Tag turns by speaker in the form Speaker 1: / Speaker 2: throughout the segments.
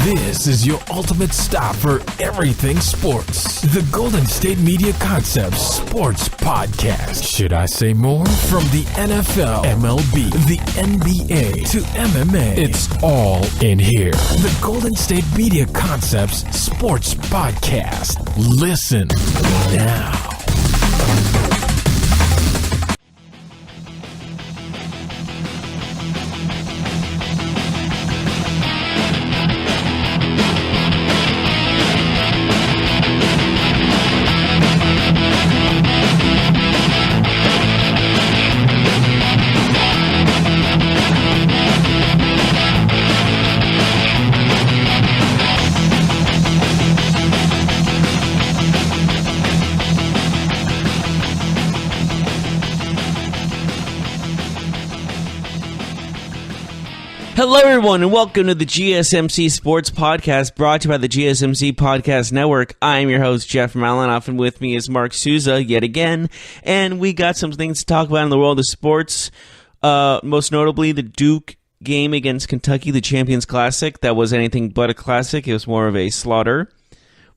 Speaker 1: This is your ultimate stop for everything sports. The Golden State Media Concepts Sports Podcast. Should I say more? From the NFL, MLB, the NBA to MMA, it's all in here. The Golden State Media Concepts Sports Podcast. Listen now.
Speaker 2: Hello, everyone, and welcome to the GSMC Sports Podcast, brought to you by the GSMC Podcast Network. I am your host, Jeff Malinoff, and with me is Mark Souza yet again, and we got some things to talk about in the world of sports, most notably the Duke game against Kentucky, the Champions Classic. That was anything but a classic. It was more of a slaughter.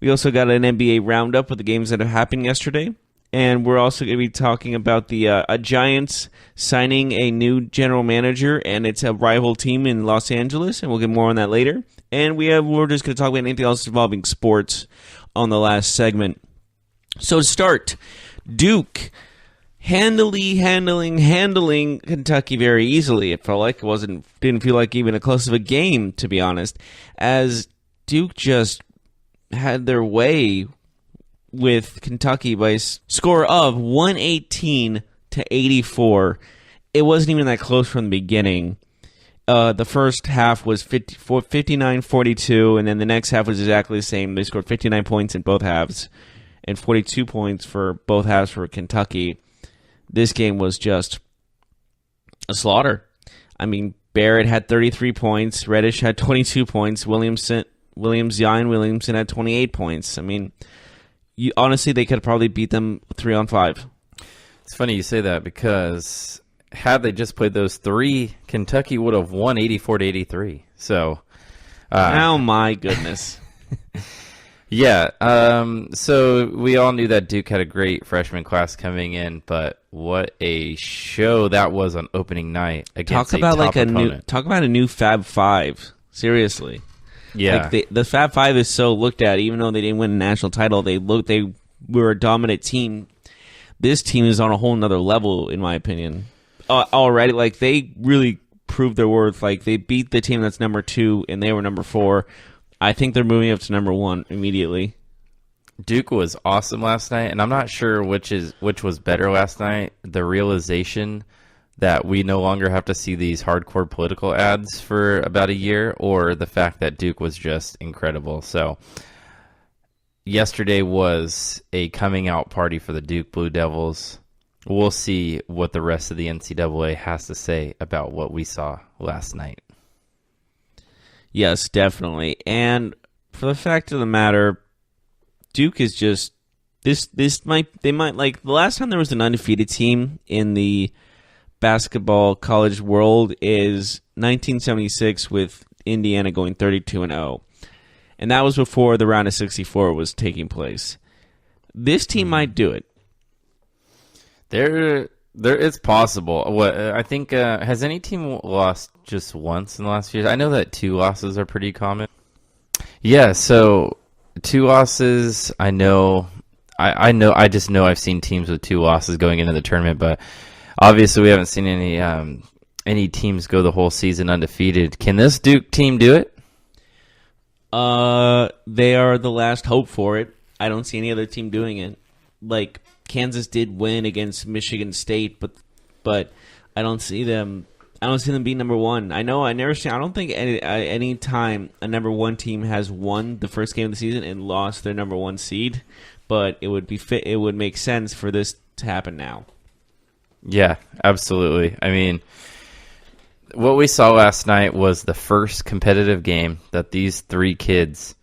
Speaker 2: We also got an NBA roundup of the games that have happened yesterday. And we're also going to be talking about the Giants signing a new general manager, and it's a rival team in Los Angeles, and we'll get more on that later. And we're just going to talk about anything else involving sports on the last segment. So to start, Duke handling Kentucky very easily. It felt like didn't feel like even a close of a game, to be honest, as Duke just had their way with Kentucky by a score of 118-84. It wasn't even that close from the beginning. The first half was 59-42, and then the next half was exactly the same. They scored 59 points in both halves, and 42 points for both halves for Kentucky. This game was just a slaughter. I mean, Barrett had 33 points, Reddish had 22 points, Zion Williamson had 28 points. I mean, honestly, they could probably beat them 3-on-5.
Speaker 3: It's funny you say that because had they just played those three, Kentucky would have won 84-83. So,
Speaker 2: oh my goodness.
Speaker 3: Yeah. So we all knew that Duke had a great freshman class coming in, but what a show that was on opening night against a top opponent.
Speaker 2: Talk about a new Fab Five. Seriously.
Speaker 3: Yeah,
Speaker 2: like the Fab Five is so looked at. Even though they didn't win a national title, they were a dominant team. This team is on a whole nother level, in my opinion. Already, like they really proved their worth. Like they beat the team that's number 2, and they were number 4. I think they're moving up to number 1 immediately.
Speaker 3: Duke was awesome last night, and I'm not sure which was better last night. The realization that we no longer have to see these hardcore political ads for about a year, or the fact that Duke was just incredible. So yesterday was a coming out party for the Duke Blue Devils. We'll see what the rest of the NCAA has to say about what we saw last night.
Speaker 2: Yes, definitely. And for the fact of the matter, Duke is just they might like the last time there was an undefeated team in the basketball college world is 1976 with Indiana going 32-0. And that was before the round of 64 was taking place. This team might do it.
Speaker 3: It's possible. I think has any team lost just once in the last few years? I know that 2 losses are pretty common. Yeah, so 2 losses, I know I just know I've seen teams with 2 losses going into the tournament, but obviously, we haven't seen any teams go the whole season undefeated. Can this Duke team do it?
Speaker 2: They are the last hope for it. I don't see any other team doing it. Like Kansas did win against Michigan State, but I don't see them. I don't see them being number 1. I don't think any time a number 1 team has won the first game of the season and lost their number 1 seed. But it would make sense for this to happen now.
Speaker 3: Yeah, absolutely. I mean, what we saw last night was the first competitive game that these 3 kids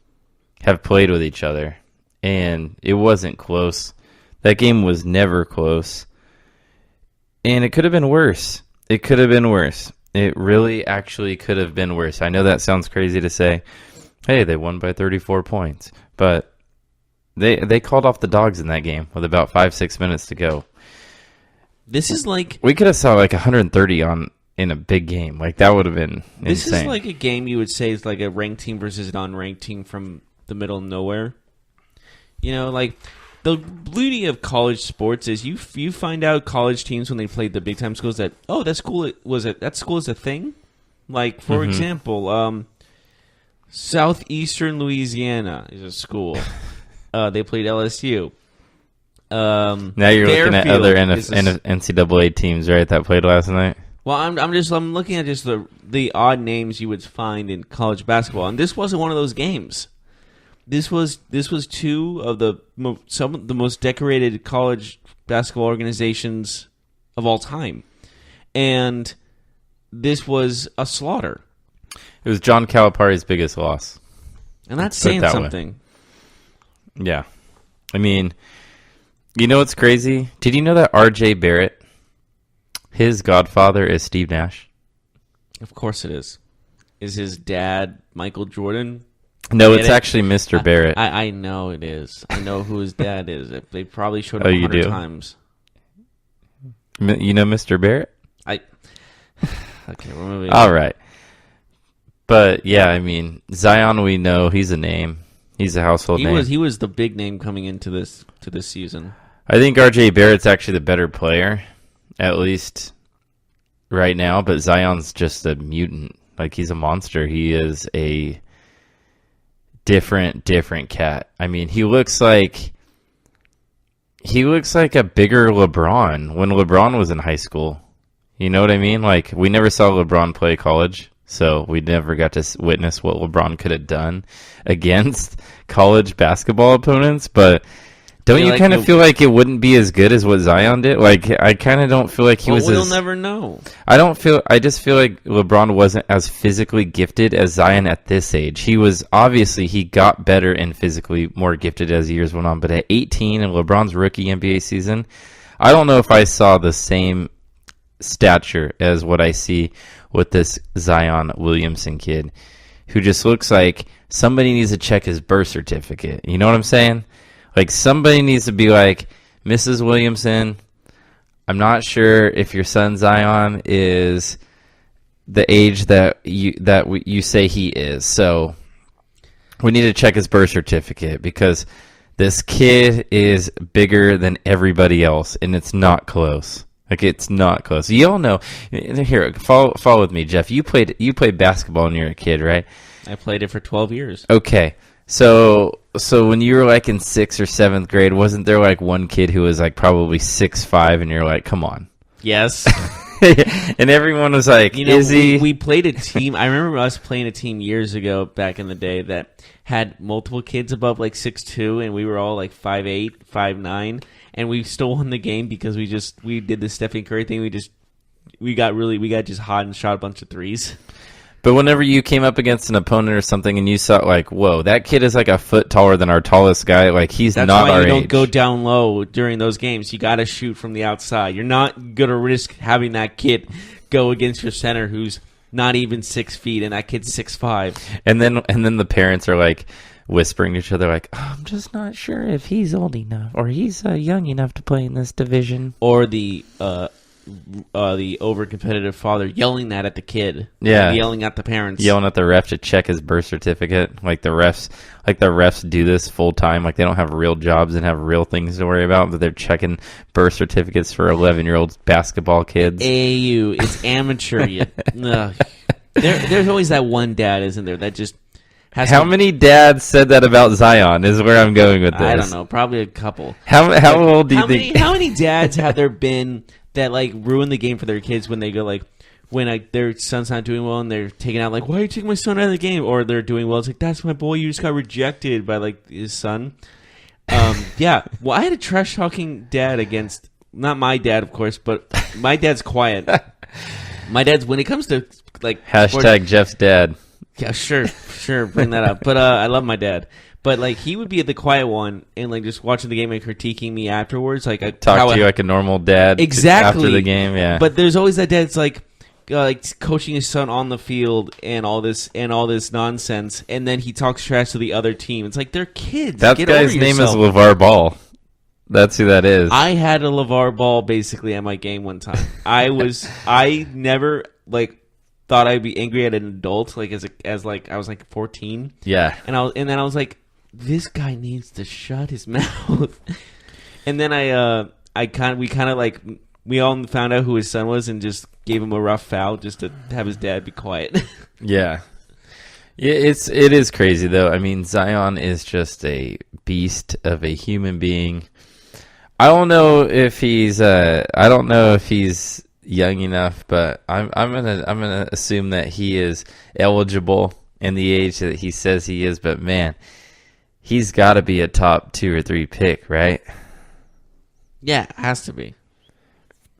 Speaker 3: have played with each other, and it wasn't close. That game was never close, and it could have been worse. It could have been worse. It really actually could have been worse. I know that sounds crazy to say, Hey, they won by 34 points. But they called off the dogs in that game with about 5-6 minutes to go.
Speaker 2: This is like...
Speaker 3: We could have saw like 130 in a big game. Like, that would have been insane.
Speaker 2: This is like a game you would say is like a ranked team versus an unranked team from the middle of nowhere. You know, like, the beauty of college sports is you find out college teams when they played the big time schools that, oh, that school is a thing. Like, for example, Southeastern Louisiana is a school. They played LSU.
Speaker 3: Now you're looking at other NCAA teams, right, that played last night?
Speaker 2: Well, I'm looking at just the odd names you would find in college basketball, and this wasn't one of those games. This was two of some of the most decorated college basketball organizations of all time, and this was a slaughter.
Speaker 3: It was John Calipari's biggest loss,
Speaker 2: and that's saying something.
Speaker 3: Yeah, I mean, you know what's crazy? Did you know that R.J. Barrett, his godfather is Steve Nash?
Speaker 2: Of course it is. Is his dad Michael Jordan?
Speaker 3: No, it's actually Mr. Barrett.
Speaker 2: I know it is. I know who his dad is. They probably showed him 100 times.
Speaker 3: You know Mr. Barrett?
Speaker 2: Okay, we're moving
Speaker 3: on. All right. But, yeah, I mean, Zion, we know. He's a name. He's a household name.
Speaker 2: He was the big name coming into this season.
Speaker 3: I think R.J. Barrett's actually the better player, at least right now. But Zion's just a mutant. Like, he's a monster. He is a different cat. I mean, he looks like a bigger LeBron when LeBron was in high school. You know what I mean? Like, we never saw LeBron play college, so we never got to witness what LeBron could have done against college basketball opponents, but don't you kind of feel like it wouldn't be as good as what Zion did? Like, I kind of don't feel like he was
Speaker 2: we'll never know.
Speaker 3: I just feel like LeBron wasn't as physically gifted as Zion at this age. He got better and physically more gifted as the years went on, but at 18 in LeBron's rookie NBA season, I don't know if I saw the same stature as what I see with this Zion Williamson kid, who just looks like somebody needs to check his birth certificate. You know what I'm saying? Like, somebody needs to be like, Mrs. Williamson, I'm not sure if your son Zion is the age that you say he is. So we need to check his birth certificate because this kid is bigger than everybody else, and it's not close. Like, it's not close. You all know. Here, follow with me, Jeff. You played basketball when you were a kid, right?
Speaker 2: I played it for 12 years.
Speaker 3: Okay. So when you were like in 6th or 7th grade, wasn't there like one kid who was like probably 6'5", and you're like, come on.
Speaker 2: Yes.
Speaker 3: And everyone was like, is he?
Speaker 2: We played a team. I remember us playing a team years ago back in the day that had multiple kids above like 6'2", and we were all like 5'8", 5'9", and we still won the game because we did the Stephen Curry thing. We got just hot and shot a bunch of threes.
Speaker 3: But whenever you came up against an opponent or something and you saw, like, whoa, that kid is like a foot taller than our tallest guy, like, he's not our age.
Speaker 2: That's why you don't go down low during those games. You got to shoot from the outside. You're not going to risk having that kid go against your center who's not even 6 feet, and that kid's 6'5".
Speaker 3: And then the parents are, like, whispering to each other, like, oh, I'm just not sure if he's old enough or he's young enough to play in this division.
Speaker 2: Or the over-competitive father yelling that at the kid.
Speaker 3: Yeah.
Speaker 2: Yelling at the parents.
Speaker 3: Yelling at the ref to check his birth certificate. Like the refs do this full time. Like, they don't have real jobs and have real things to worry about, but they're checking birth certificates for 11-year-old basketball kids.
Speaker 2: AAU. It's amateur. There's always that one dad, isn't there, that just has
Speaker 3: How many dads said that about Zion is where I'm going with this.
Speaker 2: I don't know. Probably a couple.
Speaker 3: How old do you think?
Speaker 2: How many dads have there been that like ruin the game for their kids when they go like when their son's not doing well and they're taking out like, why are you taking my son out of the game? Or they're doing well, it's like, that's my boy, you just got rejected by like his son. Yeah. Well, I had a trash talking dad against not my dad, of course, but my dad's quiet. My dad's when it comes to like
Speaker 3: hashtag Jeff's dad.
Speaker 2: Yeah, sure, bring that up. But I love my dad. But like he would be the quiet one and like just watching the game and critiquing me afterwards. Like I
Speaker 3: talk to you like a normal dad.
Speaker 2: Exactly
Speaker 3: after the game. Yeah.
Speaker 2: But there's always that dad that's like, like coaching his son on the field and all this nonsense, and then he talks trash to the other team. It's like they're kids.
Speaker 3: That
Speaker 2: Get
Speaker 3: guy's
Speaker 2: over
Speaker 3: name is
Speaker 2: yourself.
Speaker 3: LeVar Ball. That's who that is.
Speaker 2: I had a LeVar Ball basically at my game one time. I never like thought I'd be angry at an adult like as I was like 14.
Speaker 3: Yeah.
Speaker 2: And then I was like, this guy needs to shut his mouth. And then we all found out who his son was and just gave him a rough foul just to have his dad be quiet.
Speaker 3: Yeah. It is crazy though. I mean, Zion is just a beast of a human being. I don't know if he's young enough, but I'm gonna assume that he is eligible in the age that he says he is. But man, he's got to be a top 2 or 3 pick, right?
Speaker 2: Yeah, it has to be.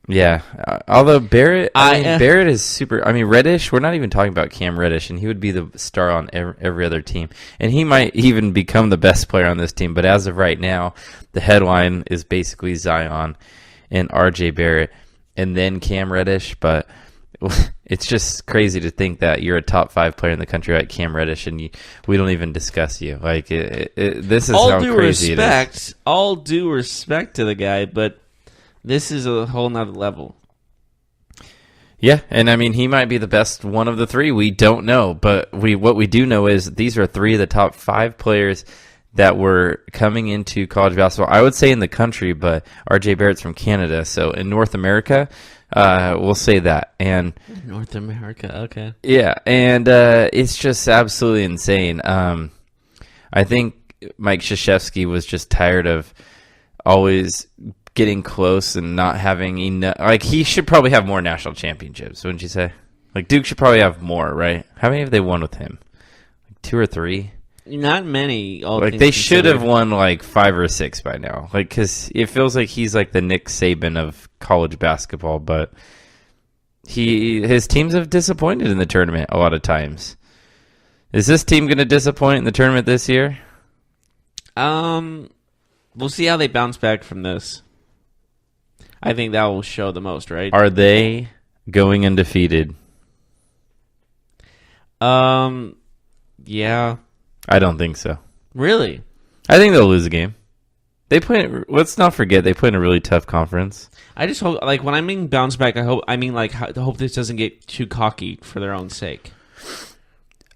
Speaker 3: Yeah, although Barrett is super. I mean, Reddish. We're not even talking about Cam Reddish, and he would be the star on every other team, and he might even become the best player on this team. But as of right now, the headline is basically Zion and RJ Barrett, and then Cam Reddish. But it's just crazy to think that you're a top 5 player in the country like Cam Reddish, and we don't even discuss you. Like this is how crazy it is.
Speaker 2: All due respect to the guy, but. This is a whole nother level.
Speaker 3: Yeah, and I mean, he might be the best one of the 3. We don't know, but what we do know is these are 3 of the top 5 players that were coming into college basketball. I would say in the country, but RJ Barrett's from Canada, so in North America, we'll say that. And
Speaker 2: North America, okay.
Speaker 3: Yeah, and it's just absolutely insane. I think Mike Krzyzewski was just tired of always getting close and not having enough. Like, he should probably have more national championships, wouldn't you say? Like, Duke should probably have more, right? How many have they won with him? Like 2 or 3?
Speaker 2: Not many.
Speaker 3: Like, they should have won like 5 or 6 by now. Like, because it feels like he's like the Nick Saban of college basketball, but his teams have disappointed in the tournament a lot of times. Is this team going to disappoint in the tournament this year?
Speaker 2: We'll see how they bounce back from this. I think that will show the most, right?
Speaker 3: Are they going undefeated?
Speaker 2: Yeah.
Speaker 3: I don't think so.
Speaker 2: Really?
Speaker 3: I think they'll lose a game. Let's not forget they play in a really tough conference.
Speaker 2: I just hope, like, when I mean bounce back, I hope this doesn't get too cocky for their own sake.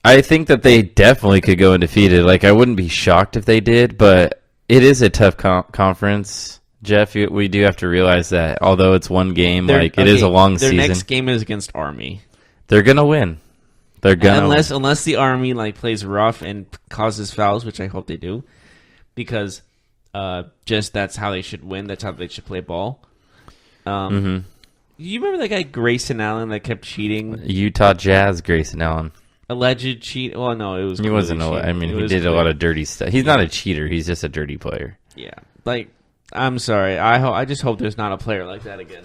Speaker 3: I think that they definitely could go undefeated. Like, I wouldn't be shocked if they did, but it is a tough conference. Jeff, we do have to realize that although it's one game, it is a long season.
Speaker 2: Their next game is against Army.
Speaker 3: They're gonna win.
Speaker 2: Unless the Army plays rough and causes fouls, which I hope they do, because just that's how they should win. That's how they should play ball. You remember that guy Grayson Allen that kept cheating?
Speaker 3: Utah Jazz Grayson Allen.
Speaker 2: Alleged cheat. Well, no, it was.
Speaker 3: He wasn't. He did a lot of dirty stuff. He's not a cheater. He's just a dirty player.
Speaker 2: Yeah, I'm sorry. I just hope there's not a player like that again.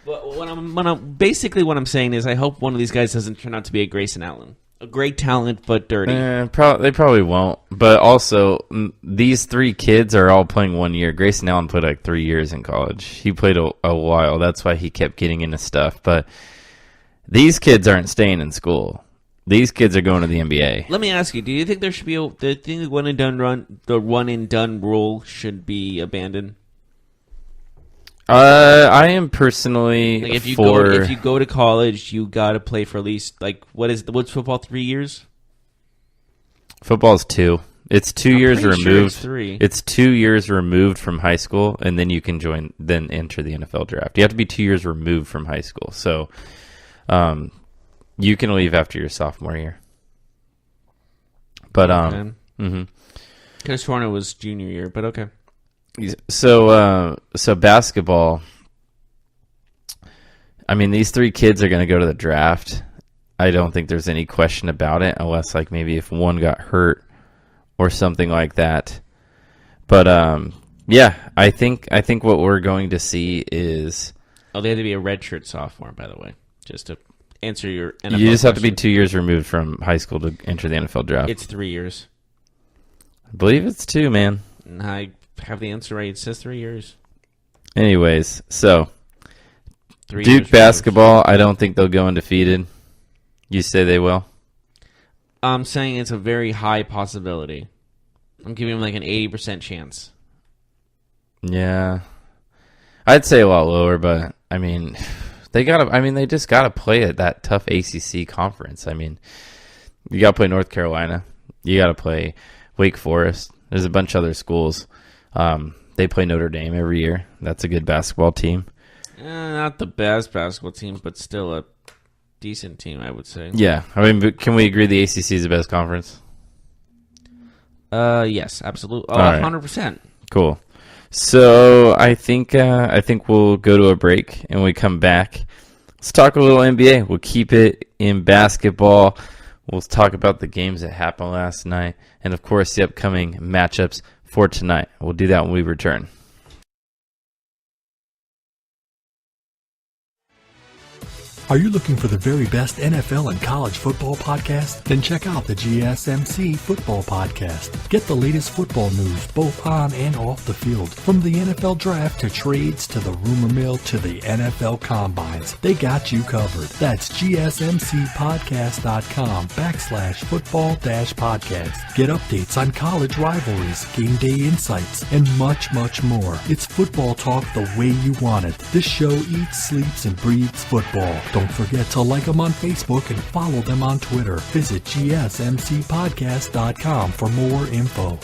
Speaker 2: But what I'm saying is, I hope one of these guys doesn't turn out to be a Grayson Allen, a great talent but dirty.
Speaker 3: They probably won't. But also, these 3 kids are all playing 1 year. Grayson Allen played like 3 years in college. He played a while. That's why he kept getting into stuff. But these kids aren't staying in school. These kids are going to the NBA.
Speaker 2: Let me ask you: do you think there should be the one and done rule should be abandoned?
Speaker 3: I am personally
Speaker 2: if you
Speaker 3: for...
Speaker 2: go to college, you got to play for at least what's football 3 years?
Speaker 3: Football's 2. It's 2 years removed.
Speaker 2: Sure it's 3.
Speaker 3: It's 2 years removed from high school, and then you can enter the NFL draft. You have to be 2 years removed from high school, so you can leave after your sophomore year. But
Speaker 2: could have sworn it was junior year, but okay.
Speaker 3: So basketball. I mean, these 3 kids are going to go to the draft. I don't think there's any question about it, unless maybe if one got hurt or something like that. But yeah, I think what we're going to see is
Speaker 2: they had to be a redshirt sophomore, by the way, just to answer your NFL
Speaker 3: You just have to be
Speaker 2: question.
Speaker 3: 2 years removed from high school to enter the NFL draft.
Speaker 2: It's 3 years.
Speaker 3: I believe it's 2, man.
Speaker 2: And I have the answer right. It says 3 years.
Speaker 3: Anyways, so Duke basketball, I don't think they'll go undefeated. You say they will?
Speaker 2: I'm saying it's a very high possibility. I'm giving them like an 80% chance.
Speaker 3: Yeah. I'd say a lot lower, but I mean, they just gotta play at that tough ACC conference. I mean, you gotta play North Carolina. You gotta play Wake Forest. There's a bunch of other schools. They play Notre Dame every year. That's a good basketball team.
Speaker 2: Not the best basketball team, but still a decent team, I would say.
Speaker 3: Yeah. I mean, but can we agree the ACC is the best conference?
Speaker 2: Yes, absolutely. 100%.
Speaker 3: Cool. So I think we'll go to a break, and when we come back, let's talk a little NBA. We'll keep it in basketball. We'll talk about the games that happened last night, and of course the upcoming matchups for tonight. We'll do that when we return.
Speaker 4: Are you looking for the very best NFL and college football podcast? Then check out the GSMC Football Podcast. Get the latest football news both on and off the field. From the NFL Draft to trades to the rumor mill to the NFL Combines, they got you covered. That's GSMCpodcast.com/football-podcast. Get updates on college rivalries, game day insights, and much, much more. It's football talk the way you want it. This show eats, sleeps, and breathes football. Don't forget to like them on Facebook and follow them on Twitter. Visit GSMCpodcast.com for more info.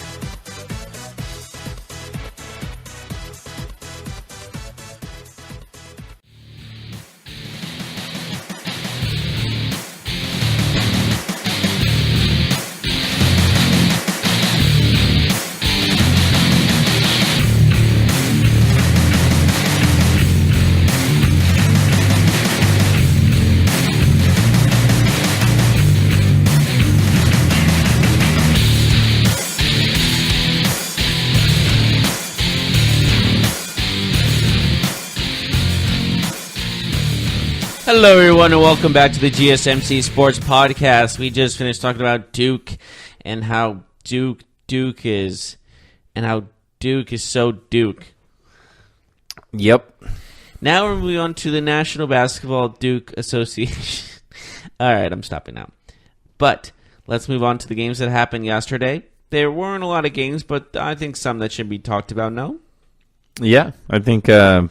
Speaker 2: Hello, everyone, and welcome back to the GSMC Sports Podcast. We just finished talking about Duke and how Duke is, and how Duke is so Duke.
Speaker 3: Yep.
Speaker 2: Now we're moving on to the National Basketball Duke Association. All right, I'm stopping now. But let's move on to the games that happened yesterday. There weren't a lot of games, but I think some that should be talked about, no?
Speaker 3: Yeah, I think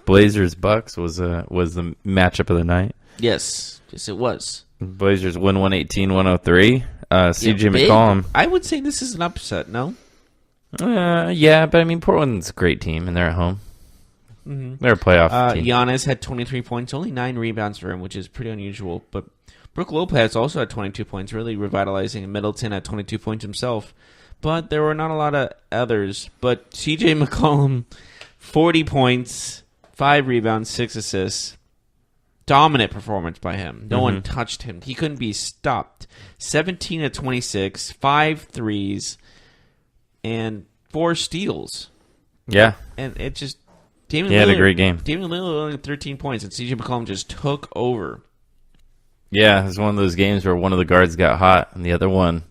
Speaker 3: Blazers Bucks was the matchup of the night.
Speaker 2: Yes, it was.
Speaker 3: Blazers win 118-103. CJ
Speaker 2: big.
Speaker 3: McCollum.
Speaker 2: I would say this is an upset, no?
Speaker 3: Yeah, but I mean, Portland's a great team, and they're at home. Mm-hmm. They're a playoff team.
Speaker 2: Giannis had 23 points, only 9 rebounds for him, which is pretty unusual. But Brook Lopez also had 22 points, really revitalizing. And Middleton had 22 points himself. But there were not a lot of others. But CJ McCollum, 40 points, 5 rebounds, 6 assists. Dominant performance by him. No one touched him. He couldn't be stopped. 17 of 26, 5 threes, and 4 steals.
Speaker 3: Yeah.
Speaker 2: And it just...
Speaker 3: He had a great game.
Speaker 2: Damian Lillard only 13 points, and CJ McCollum just took over.
Speaker 3: Yeah, it was one of those games where one of the guards got hot, and the other one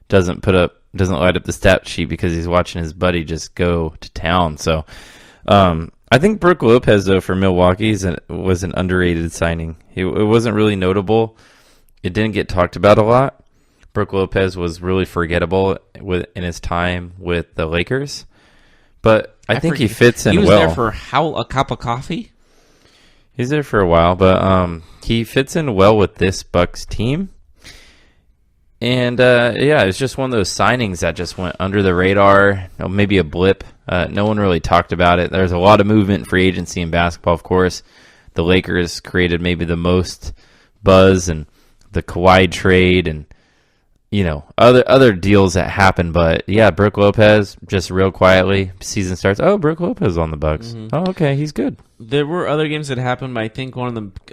Speaker 3: doesn't light up the stat sheet because he's watching his buddy just go to town. So, I think Brook Lopez, though, for Milwaukee was an underrated signing. It wasn't really notable. It didn't get talked about a lot. Brook Lopez was really forgettable in his time with the Lakers. But I think he fits in well.
Speaker 2: He was there for a cup of coffee?
Speaker 3: He's there for a while, but he fits in well with this Bucks team. And, it's just one of those signings that just went under the radar, maybe a blip. No one really talked about it. There's a lot of movement in free agency in basketball, of course. The Lakers created maybe the most buzz, and the Kawhi trade, and other deals that happened. But yeah, Brook Lopez, just real quietly, season starts. Oh, Brook Lopez on the Bucks. Mm-hmm. Oh, okay, he's good.
Speaker 2: There were other games that happened, but I think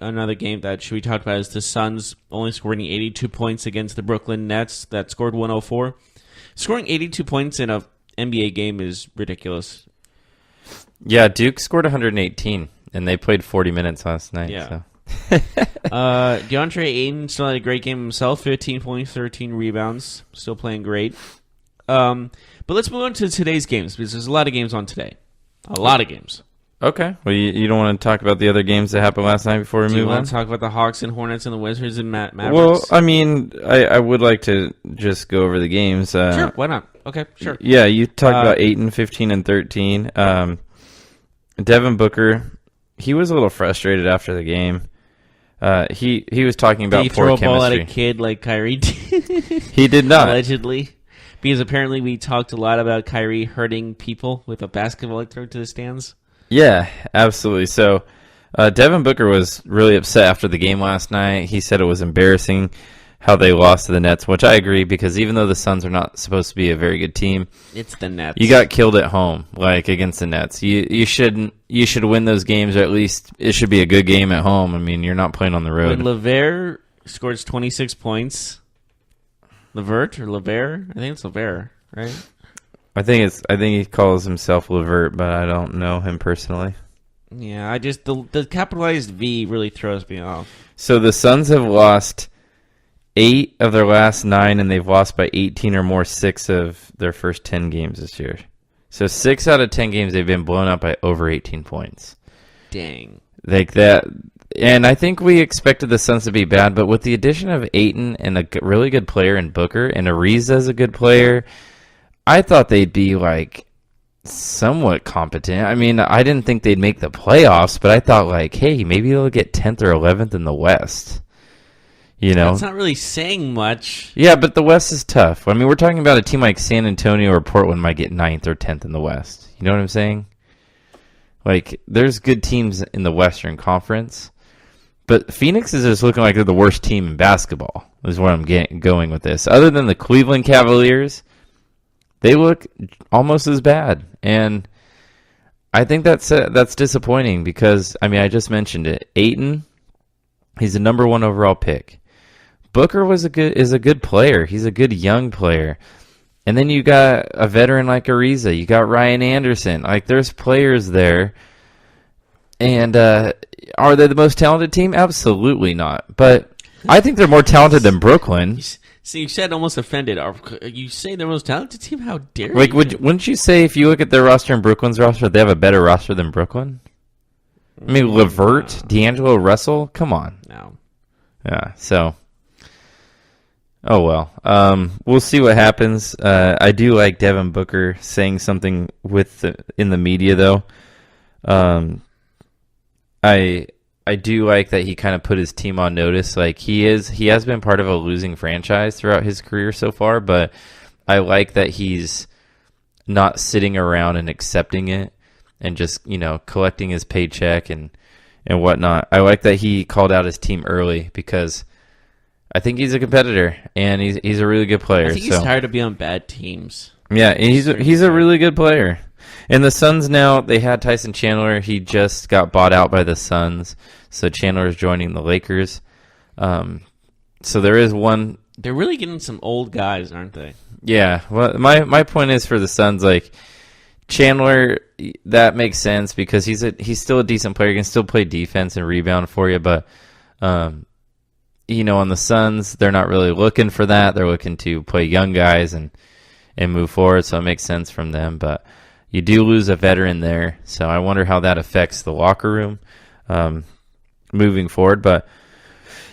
Speaker 2: another game that should be talked about is the Suns only scoring 82 points against the Brooklyn Nets that scored 104. Scoring 82 points in a NBA game is ridiculous.
Speaker 3: Yeah, Duke scored 118, and they played 40 minutes last night.
Speaker 2: Yeah.
Speaker 3: So.
Speaker 2: DeAndre Ayton still had a great game himself, 15 points, 13 rebounds, still playing great. But let's move on to today's games, because there's a lot of games on today. A lot of games.
Speaker 3: Okay. Well, you don't want to talk about the other games that happened last night before we
Speaker 2: Do you
Speaker 3: move on?
Speaker 2: want to talk about the Hawks and Hornets and the Wizards and Mavericks?
Speaker 3: Well, I mean, I would like to just go over the games.
Speaker 2: Sure, why not? Okay, sure.
Speaker 3: Yeah, you talked about 8 and 15 and 13. Devin Booker, he was a little frustrated after the game. He was talking about
Speaker 2: Did he
Speaker 3: poor
Speaker 2: throw a
Speaker 3: chemistry.
Speaker 2: ball at a kid like Kyrie did?
Speaker 3: He did not.
Speaker 2: Allegedly. Because apparently we talked a lot about Kyrie hurting people with a basketball like thrown to the stands.
Speaker 3: Yeah, absolutely. So Devin Booker was really upset after the game last night. He said it was embarrassing how they lost to the Nets, which I agree, because even though the Suns are not supposed to be a very good team,
Speaker 2: It's the Nets.
Speaker 3: you got killed at home, like against the Nets. You should win those games, or at least it should be a good game at home. I mean, you're not playing on the road.
Speaker 2: When LeVert scores 26 points, LeVert or LeVert? I think it's LeVert, right?
Speaker 3: I think he calls himself Levert, but I don't know him personally.
Speaker 2: Yeah, I just the capitalized V really throws me off.
Speaker 3: So the Suns have lost 8 of their last 9, and they've lost by 18 or more 6 of their first 10 games this year. So 6 out of 10 games they've been blown up by over 18 points.
Speaker 2: Dang.
Speaker 3: Like that. And I think we expected the Suns to be bad, but with the addition of Ayton and a really good player in Booker, and Ariza's a good player, I thought they'd be like somewhat competent. I mean, I didn't think they'd make the playoffs, but I thought like, hey, maybe they'll get 10th or 11th in the West. You know?
Speaker 2: That's not really saying much.
Speaker 3: Yeah, but the West is tough. I mean, we're talking about a team like San Antonio or Portland might get 9th or 10th in the West. You know what I'm saying? Like, there's good teams in the Western Conference, but Phoenix is just looking like they're the worst team in basketball, is where I'm going with this. Other than the Cleveland Cavaliers, they look almost as bad. And I think that's disappointing because, I mean, I just mentioned it. Ayton, he's the number 1 overall pick. Booker is a good player. He's a good young player. And then you got a veteran like Ariza. You got Ryan Anderson. Like, there's players there. And are they the most talented team? Absolutely not. But I think they're more talented than Brooklyn.
Speaker 2: See, you said almost offended. You say they're the most talented team? How dare you?
Speaker 3: Like, wouldn't you say if you look at their roster and Brooklyn's roster, they have a better roster than Brooklyn? I mean, LeVert, D'Angelo Russell, come on.
Speaker 2: No.
Speaker 3: Yeah, so... Oh, well. We'll see what happens. I do like Devin Booker saying something in the media, though. I do like that he kind of put his team on notice. Like, he has been part of a losing franchise throughout his career so far, but I like that he's not sitting around and accepting it and just, collecting his paycheck and whatnot. I like that he called out his team early because I think he's a competitor, and he's a really good player.
Speaker 2: I think he's tired of being on bad teams.
Speaker 3: Yeah, and he's a really good player. And the Suns now, they had Tyson Chandler. He just got bought out by the Suns, so Chandler is joining the Lakers. So there is one.
Speaker 2: They're really getting some old guys, aren't they?
Speaker 3: Yeah. Well, my point is for the Suns, like Chandler, that makes sense because he's still a decent player. He can still play defense and rebound for you, but on the Suns, they're not really looking for that. They're looking to play young guys and move forward, so it makes sense from them. But you do lose a veteran there, so I wonder how that affects the locker room moving forward. But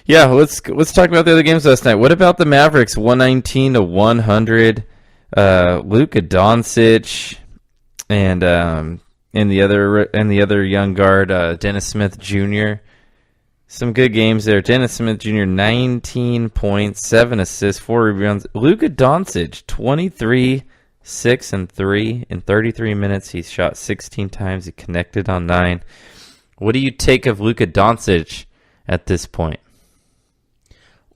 Speaker 3: yeah, let's talk about the other games last night. What about the Mavericks? 119-100. Luka Doncic and the other young guard, Dennis Smith Jr. Some good games there. Dennis Smith Jr., 19 points, 7 assists, 4 rebounds. Luka Doncic, 23, 6, and 3 in 33 minutes. He shot 16 times. He connected on 9. What do you take of Luka Doncic at this point?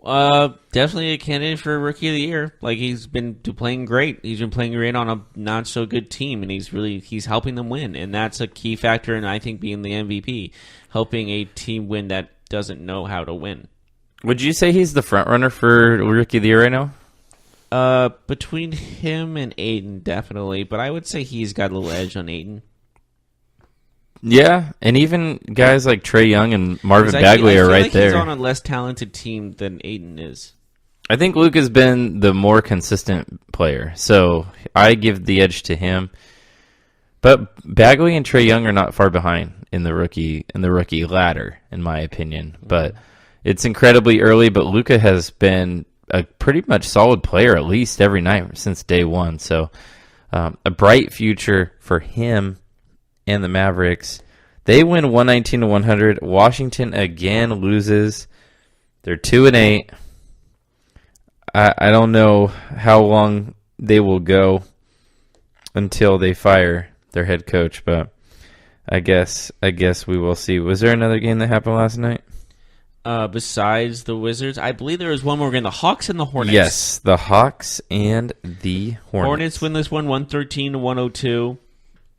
Speaker 2: Definitely a candidate for Rookie of the Year. Like, he's been playing great. He's been playing great on a not so good team, and he's helping them win. And that's a key factor in, I think, being the MVP, helping a team win that doesn't know how to win.
Speaker 3: Would you say he's the front runner for Rookie of the Year right now?
Speaker 2: Between him and Ayton, definitely. But I would say he's got a little edge on Ayton.
Speaker 3: Yeah, and even guys like Trae Young and Marvin Bagley are right there.
Speaker 2: He's on a less talented team than Ayton is.
Speaker 3: I think Luka's been the more consistent player, so I give the edge to him. But Bagley and Trae Young are not far behind in the rookie ladder, in my opinion. But it's incredibly early. But Luka has been a pretty much solid player at least every night since day one. So a bright future for him and the Mavericks. They win 119-100. Washington again loses. They're 2-8. I don't know how long they will go until they fire their head coach, but I guess we will see. Was there another game that happened last night?
Speaker 2: Besides the Wizards, I believe there was one more game. The Hawks and the Hornets.
Speaker 3: Yes, the Hawks and the Hornets.
Speaker 2: Hornets win this one 113-102.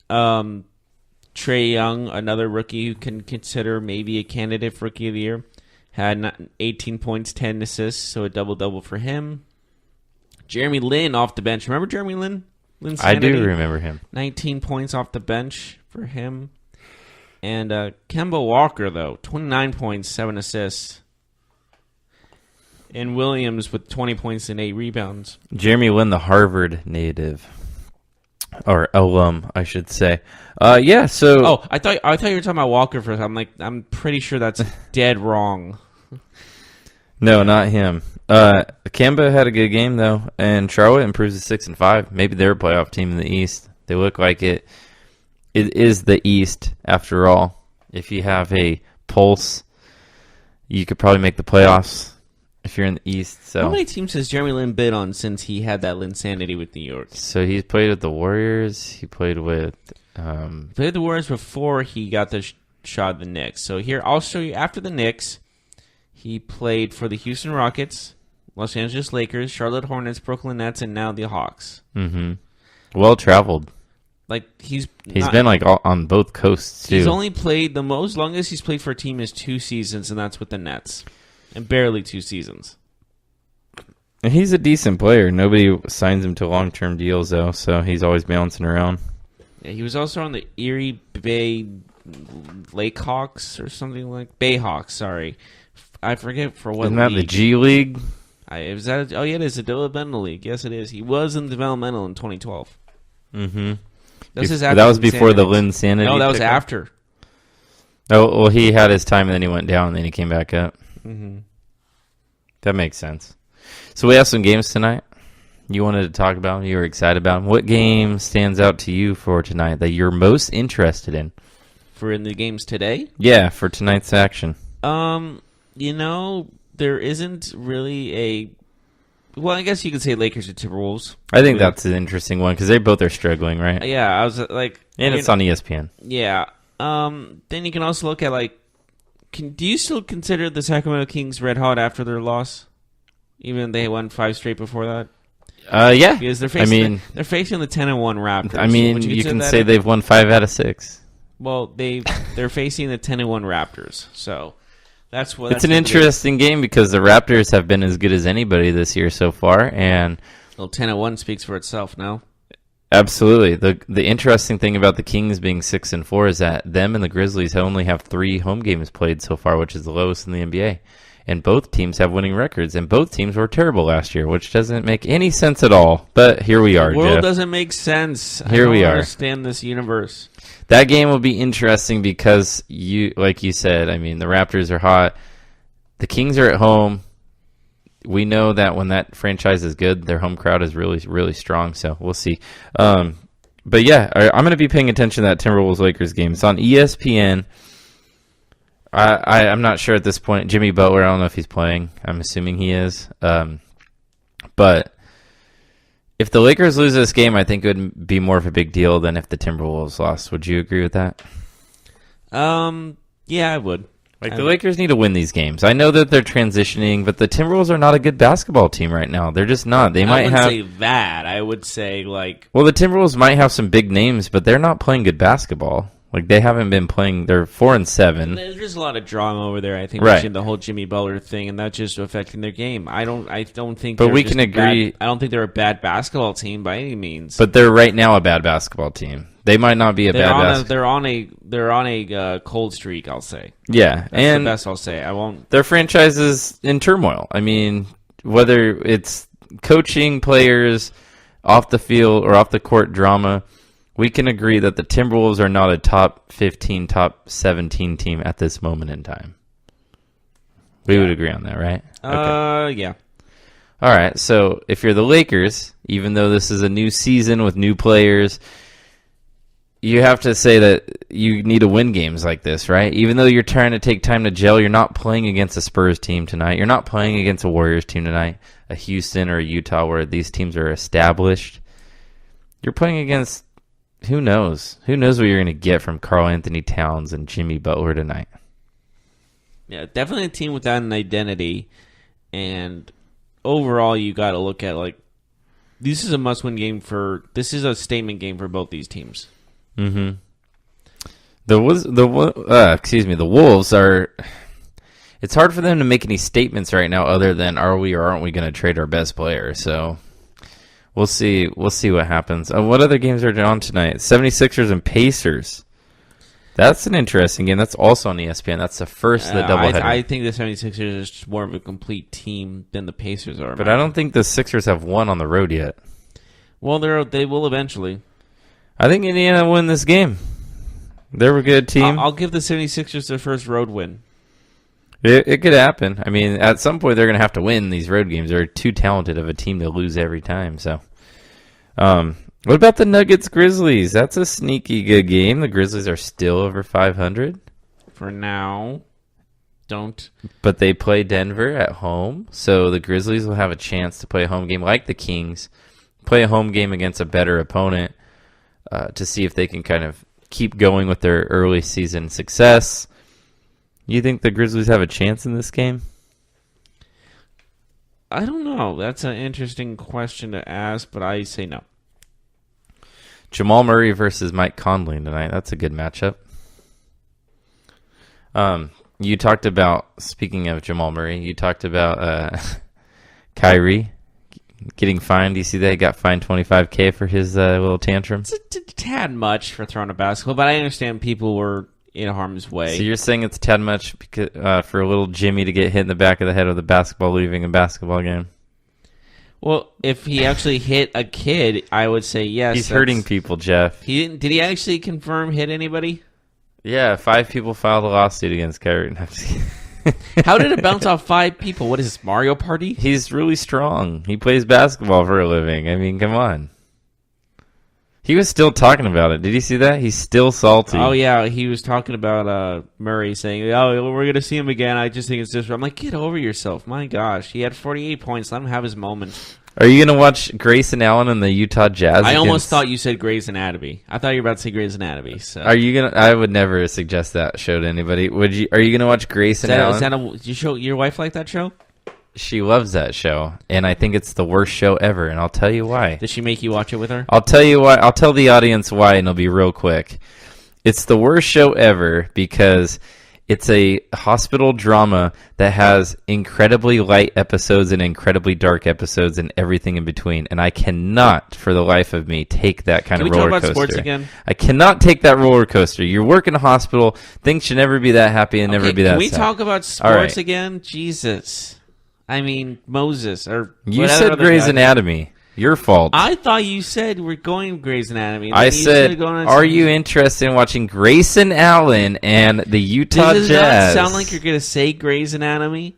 Speaker 2: Trae Young, another rookie who can consider maybe a candidate for Rookie of the Year, had 18 points, 10 assists, so a double-double for him. Jeremy Lin off the bench. Remember Jeremy Lin?
Speaker 3: I do remember him.
Speaker 2: 19 points off the bench for him. And Kemba Walker, though, 29 points, 7 assists. And Williams with 20 points and 8 rebounds.
Speaker 3: Jeremy Lin, the Harvard native. Or alum, I should say. Yeah, so...
Speaker 2: Oh, I thought you were talking about Walker first. I'm pretty sure that's dead wrong.
Speaker 3: No, not him. Kemba had a good game, though, and Charlotte improves to 6-5. Maybe they're a playoff team in the East. They look like it. It is the East, after all. If you have a pulse, you could probably make the playoffs if you're in the East. So
Speaker 2: how many teams has Jeremy Lin been on since he had that Linsanity with New York?
Speaker 3: So he's played with the Warriors. He played with...
Speaker 2: played with the Warriors before he got the shot at the Knicks. So here, I'll show you after the Knicks. He played for the Houston Rockets, Los Angeles Lakers, Charlotte Hornets, Brooklyn Nets, and now the Hawks.
Speaker 3: Mm-hmm. Well traveled.
Speaker 2: Like he's
Speaker 3: been like on both coasts too.
Speaker 2: He's only played longest he's played for a team is 2 seasons, and that's with the Nets, and barely 2 seasons.
Speaker 3: And he's a decent player. Nobody signs him to long-term deals though, so he's always bouncing around.
Speaker 2: Yeah, he was also on the Erie Bay Lakehawks or something like Bayhawks. Sorry. I forget for what
Speaker 3: Isn't that
Speaker 2: league.
Speaker 3: the G League?
Speaker 2: Yeah, it is a developmental league. Yes, it is. He was in developmental in 2012.
Speaker 3: Mm-hmm.
Speaker 2: That
Speaker 3: was before the Linsanity.
Speaker 2: No, that was after.
Speaker 3: Oh, well, he had his time, and then he went down, and then he came back up.
Speaker 2: Mm-hmm.
Speaker 3: That makes sense. So we have some games tonight you wanted to talk about, you were excited about. What game stands out to you for tonight that you're most interested in?
Speaker 2: For in the games today?
Speaker 3: Yeah, for tonight's action.
Speaker 2: There isn't really a... Well, I guess you could say Lakers or Timberwolves.
Speaker 3: I think that's an interesting one because they both are struggling, right?
Speaker 2: Yeah, I was like...
Speaker 3: And it's on ESPN.
Speaker 2: Yeah. Then you can also look at, do you still consider the Sacramento Kings red hot after their loss? Even they won 5 straight before that?
Speaker 3: Yeah.
Speaker 2: Because they're facing the 10-1 Raptors.
Speaker 3: I mean, you can say they've won 5 out of 6.
Speaker 2: Well, they're facing the 10-1 Raptors, so...
Speaker 3: It's an interesting game because the Raptors have been as good as anybody this year so far, and
Speaker 2: 10-1 speaks for itself. No,
Speaker 3: absolutely. The interesting thing about the Kings being 6-4 is that them and the Grizzlies only have 3 home games played so far, which is the lowest in the NBA. And both teams have winning records, and both teams were terrible last year, which doesn't make any sense at all. But here we are,
Speaker 2: the world
Speaker 3: Jeff.
Speaker 2: Doesn't make sense.
Speaker 3: Here we are.
Speaker 2: I don't understand this universe.
Speaker 3: That game will be interesting because, like you said, I mean, the Raptors are hot. The Kings are at home. We know that when that franchise is good, their home crowd is really, really strong, so we'll see. But yeah, I'm going to be paying attention to that Timberwolves-Lakers game. It's on ESPN. I'm not sure at this point. Jimmy Butler, I don't know if he's playing. I'm assuming he is. But if the Lakers lose this game, I think it would be more of a big deal than if the Timberwolves lost. Would you agree with that?
Speaker 2: Yeah, I would.
Speaker 3: The Lakers need to win these games. I know that they're transitioning, but the Timberwolves are not a good basketball team right now. They're just not. I
Speaker 2: wouldn't say that. I would say,
Speaker 3: Well, the Timberwolves might have some big names, but they're not playing good basketball. They haven't been playing. They're 4-7.
Speaker 2: There's just a lot of drama over there. I think
Speaker 3: right.
Speaker 2: The whole Jimmy Butler thing, and that's just affecting their game. I don't think.
Speaker 3: But we can agree.
Speaker 2: I don't think they're a bad basketball team by any means.
Speaker 3: But they're right now a bad basketball team. They might not be
Speaker 2: They're on a cold streak. I'll say.
Speaker 3: Yeah,
Speaker 2: that's the best I'll say. I won't.
Speaker 3: Their franchise is in turmoil. I mean, whether it's coaching, players, off the field or off the court drama. we can agree that the Timberwolves are not a top 15, top 17 team at this moment in time. We would agree on that, right?
Speaker 2: Yeah.
Speaker 3: All right, so if you're the Lakers, even though this is a new season with new players, you have to say that you need to win games like this, right? Even though you're trying to take time to gel, you're not playing against a Spurs team tonight. You're not playing against a Warriors team tonight, a Houston or a Utah where these teams are established. You're playing against, who knows? Who knows what you're going to get from Karl Anthony Towns and Jimmy Butler tonight?
Speaker 2: Yeah, definitely a team without an identity. And overall, you got to look at, like, this is a must-win game this is a statement game for both these teams.
Speaker 3: Mm-hmm. The Wolves are. It's hard for them to make any statements right now, other than are we or aren't we going to trade our best player? So we'll see. We'll see what happens. What other games are on tonight? 76ers and Pacers. That's an interesting game. That's also on ESPN. That's the first of the doubleheader.
Speaker 2: I think the 76ers is just more of a complete team than the Pacers are.
Speaker 3: But I don't think the Sixers have won on the road yet.
Speaker 2: Well, they will eventually.
Speaker 3: I think Indiana will win this game. They're a good team.
Speaker 2: I'll give the 76ers their first road win.
Speaker 3: It could happen. I mean, at some point they're going to have to win these road games. They're too talented of a team to lose every time. So, what about the Nuggets Grizzlies? That's a sneaky good game. The Grizzlies are still over 500
Speaker 2: for now.
Speaker 3: But they play Denver at home, so the Grizzlies will have a chance to play a home game like the Kings, play a home game against a better opponent. To see if they can kind of keep going with their early season success. You think the Grizzlies have a chance in this game?
Speaker 2: I don't know. That's an interesting question to ask, but I say no.
Speaker 3: Jamal Murray versus Mike Conley tonight. That's a good matchup. You talked about, speaking of Jamal Murray, you talked about Kyrie getting fined. Do you see that he got fined $25,000 for his little tantrum?
Speaker 2: It's a tad much for throwing a basketball, but I understand people were in harm's way.
Speaker 3: So you're saying it's a tad much because, for a little Jimmy to get hit in the back of the head with a basketball leaving a basketball game?
Speaker 2: Well, if he actually hit a kid, I would say yes.
Speaker 3: He's hurting people, Jeff.
Speaker 2: He didn't. Did he actually confirm hit anybody?
Speaker 3: Yeah, 5 people filed a lawsuit against Kyrie. No, I'm just kidding.
Speaker 2: How did it bounce off 5 people? What is this, Mario Party?
Speaker 3: He's really strong. He plays basketball for a living. I mean, come on. He was still talking about it. Did you see that? He's still salty.
Speaker 2: Oh, yeah. He was talking about Murray saying, oh, we're going to see him again. I just think it's this. I'm like, get over yourself. My gosh. He had 48 points. Let him have his moment.
Speaker 3: Are you going to watch Grayson Allen and the Utah Jazz?
Speaker 2: I almost thought you said Grey's Anatomy. I thought you were about to say Grey's Anatomy. So.
Speaker 3: Are you going to? I would never suggest that show to anybody. Would you? Are you going to watch Grayson Allen?
Speaker 2: You show your wife like that show?
Speaker 3: She loves that show, and I think it's the worst show ever, and I'll tell you why.
Speaker 2: Did she make you watch it with her?
Speaker 3: I'll tell you why. I'll tell the audience why, and it'll be real quick. It's the worst show ever because it's a hospital drama that has incredibly light episodes and incredibly dark episodes and everything in between. And I cannot, for the life of me, take that kind of roller coaster.
Speaker 2: Can we talk about sports again?
Speaker 3: I cannot take that roller coaster. You work in a hospital. Things should never be that happy and never be that sad.
Speaker 2: Can we talk about sports again? Jesus. I mean, Moses.
Speaker 3: You said Grey's Anatomy. Your fault.
Speaker 2: I thought you said we're going Grey's Anatomy.
Speaker 3: I said, are you interested in watching Grayson Allen and the Utah Jazz?
Speaker 2: Does it not sound like you're going to say Grey's Anatomy?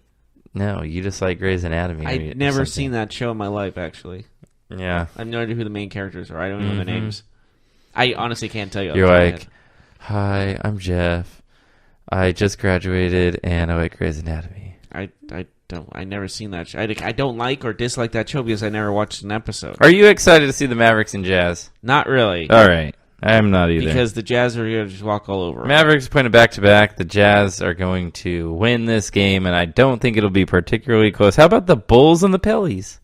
Speaker 3: No, you just like Grey's Anatomy.
Speaker 2: I've never seen that show in my life, actually.
Speaker 3: Yeah.
Speaker 2: I have no idea who the main characters are. I don't know their names. I honestly can't tell you.
Speaker 3: You're like, hi, I'm Jeff. I just graduated, and I like Grey's Anatomy.
Speaker 2: I never seen that show. I don't like or dislike that show because I never watched an episode.
Speaker 3: Are you excited to see the Mavericks and Jazz?
Speaker 2: Not really.
Speaker 3: All right. I'm not either.
Speaker 2: Because the Jazz are going to just walk all over.
Speaker 3: Mavericks playing back-to-back. The Jazz are going to win this game, and I don't think it'll be particularly close. How about the Bulls and the Pellies?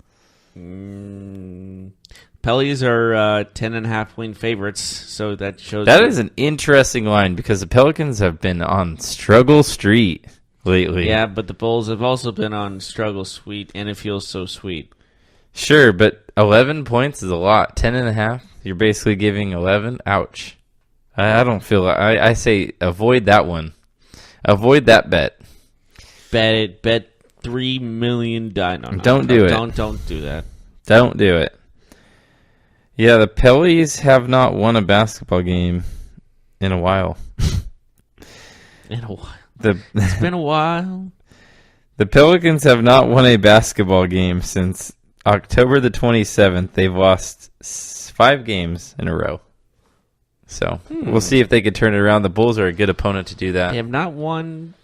Speaker 2: Pellies are 10.5 win favorites, so that shows...
Speaker 3: That is an interesting line because the Pelicans have been on struggle street lately.
Speaker 2: Yeah, but the Bulls have also been on struggle sweet, and it feels so sweet.
Speaker 3: Sure, but 11 points is a lot. 10.5, you're basically giving 11. Ouch. I don't feel... I say avoid that one. Avoid that bet.
Speaker 2: Bet it. Bet $3 million. No,
Speaker 3: don't do it.
Speaker 2: Don't do that.
Speaker 3: Don't do it. Yeah, the Pellies have not won a basketball game in a while.
Speaker 2: In a while. It's been a while.
Speaker 3: The Pelicans have not won a basketball game since October the 27th. They've lost 5 games in a row. So we'll see if they can turn it around. The Bulls are a good opponent to do that.
Speaker 2: They have not won.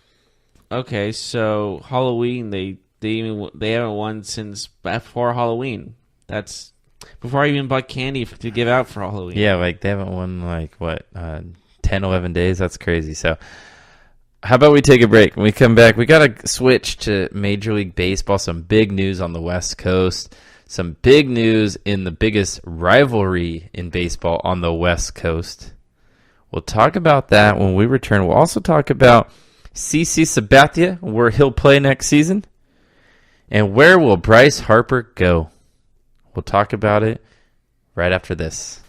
Speaker 2: Okay, so Halloween, they haven't won since before Halloween. That's before I even bought candy to give out for Halloween.
Speaker 3: Yeah, like they haven't won 10, 11 days. That's crazy. So how about we take a break? When we come back, we got to switch to Major League Baseball. Some big news on the West Coast. Some big news in the biggest rivalry in baseball on the West Coast. We'll talk about that when we return. We'll also talk about CC Sabathia, where he'll play next season. And where will Bryce Harper go? We'll talk about it right after this.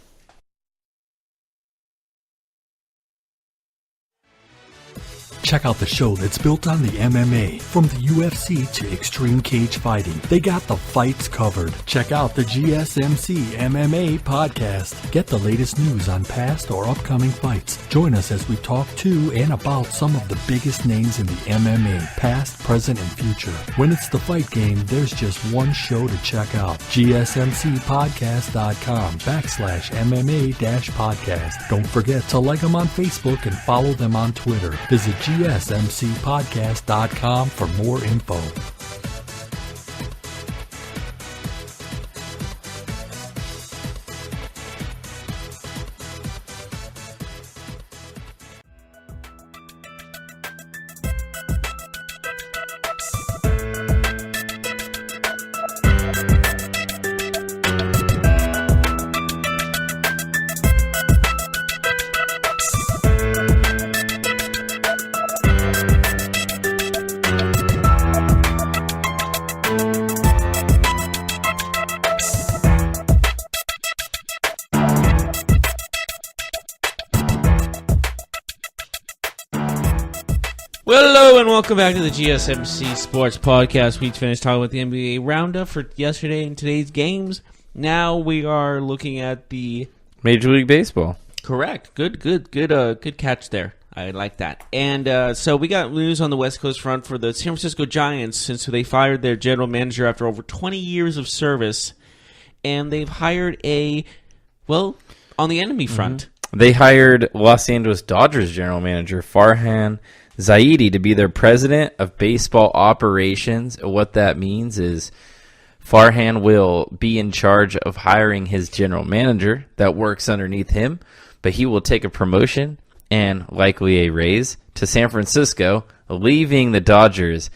Speaker 4: Check out the show that's built on the MMA. From the UFC to extreme cage fighting, they got the fights covered. Check out the GSMC MMA podcast. Get the latest news on past or upcoming fights. Join us as we talk to and about some of the biggest names in the MMA, past, present, and future. When it's the fight game, there's just one show to check out. GSMCpodcast.com/MMA-podcast. Don't forget to like them on Facebook and follow them on Twitter. Visit GSMCpodcast.com for more info.
Speaker 2: Well, hello and welcome back to the GSMC Sports Podcast. We finished talking about the NBA roundup for yesterday and today's games. Now we are looking at the
Speaker 3: Major League Baseball.
Speaker 2: Correct. Good catch there. I like that. And so we got news on the West Coast front for the San Francisco Giants since they fired their general manager after over 20 years of service, and they've hired on the enemy front.
Speaker 3: They hired Los Angeles Dodgers general manager Farhan Zaidi to be their president of baseball operations. What that means is Farhan will be in charge of hiring his general manager that works underneath him, but he will take a promotion and likely a raise to San Francisco, leaving the Dodgers.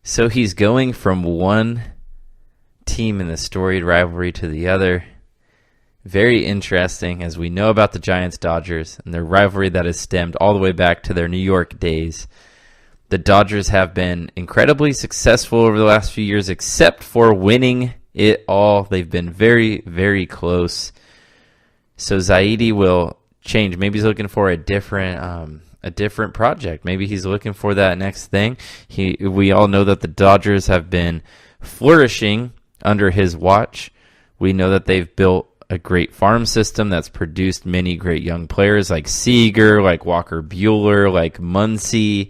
Speaker 3: So he's going from one team in the storied rivalry to the other. Very interesting, as we know about the Giants-Dodgers and their rivalry that has stemmed all the way back to their New York days. The Dodgers have been incredibly successful over the last few years, except for winning it all. They've been very, very close. So Zaidi will change. Maybe he's looking for a different project. Maybe he's looking for that next thing. We all know that the Dodgers have been flourishing under his watch. We know that they've built a great farm system that's produced many great young players like Seager, like Walker Buehler, like Muncy,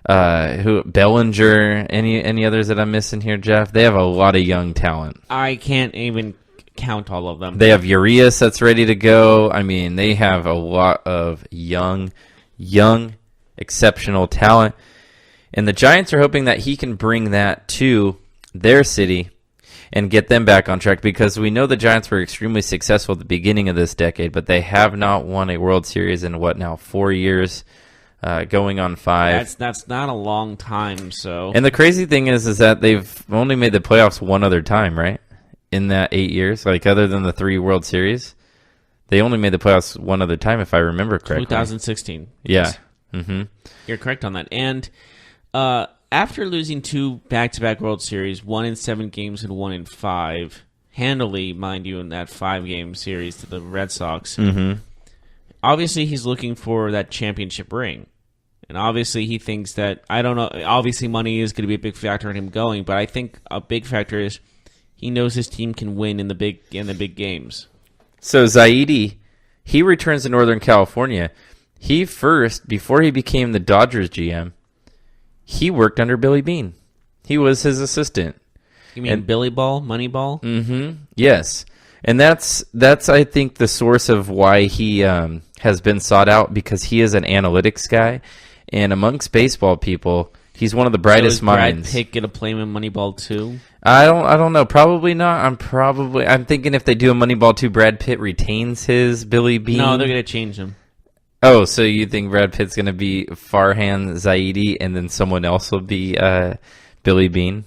Speaker 3: Bellinger, any others that I'm missing here, Jeff? They have a lot of young talent.
Speaker 2: I can't even count all of them.
Speaker 3: They have Urias that's ready to go. I mean, they have a lot of young, exceptional talent. And the Giants are hoping that he can bring that to their city and get them back on track, because we know the Giants were extremely successful at the beginning of this decade, but they have not won a World Series in 4 years, going on 5.
Speaker 2: That's not a long time. So,
Speaker 3: and the crazy thing is that they've only made the playoffs one other time, right? In that 8 years, like other than the 3 World Series, they only made the playoffs one other time, if I remember correctly.
Speaker 2: 2016.
Speaker 3: Yeah.
Speaker 2: Mm-hmm. You're correct on that. And after losing 2 back-to-back World Series, 1 in 7 games and 1 in 5, handily, mind you, in that 5-game series to the Red Sox, obviously he's looking for that championship ring. And obviously he thinks that, I don't know, obviously money is going to be a big factor in him going, but I think a big factor is he knows his team can win in the big games.
Speaker 3: So Zaidi, he returns to Northern California. He first, before he became the Dodgers GM, he worked under Billy Beane. He was his assistant.
Speaker 2: You mean Billy Ball, Moneyball?
Speaker 3: Mm-hmm. Yes. And that's I think the source of why he has been sought out, because he is an analytics guy, and amongst baseball people, he's one of the brightest minds.
Speaker 2: Brad Pitt get a play in Moneyball 2?
Speaker 3: I don't know. Probably not. I'm thinking if they do a Moneyball 2, Brad Pitt retains his Billy Beane.
Speaker 2: No, they're gonna change him.
Speaker 3: Oh, so you think Brad Pitt's gonna be Farhan Zaidi, and then someone else will be Billy Beane?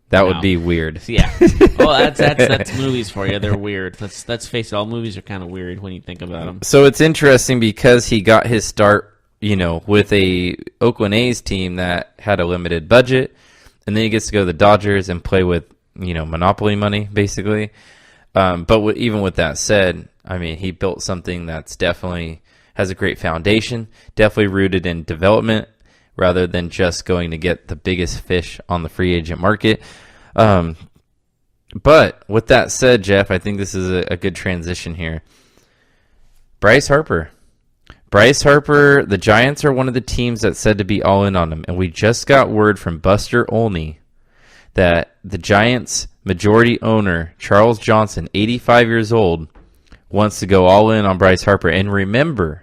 Speaker 3: That would be weird.
Speaker 2: Yeah. Well, that's movies for you. They're weird. Let's face it. All movies are kind of weird when you think about them.
Speaker 3: So it's interesting because he got his start, with a Oakland A's team that had a limited budget, and then he gets to go to the Dodgers and play with, monopoly money, basically. But even with that said, I mean, he built something that's definitely has a great foundation, definitely rooted in development, rather than just going to get the biggest fish on the free agent market. But with that said, Jeff, I think this is a good transition here. Bryce Harper. The Giants are one of the teams that said to be all in on him. And we just got word from Buster Olney that the Giants' majority owner, Charles Johnson, 85 years old, wants to go all in on Bryce Harper. And remember,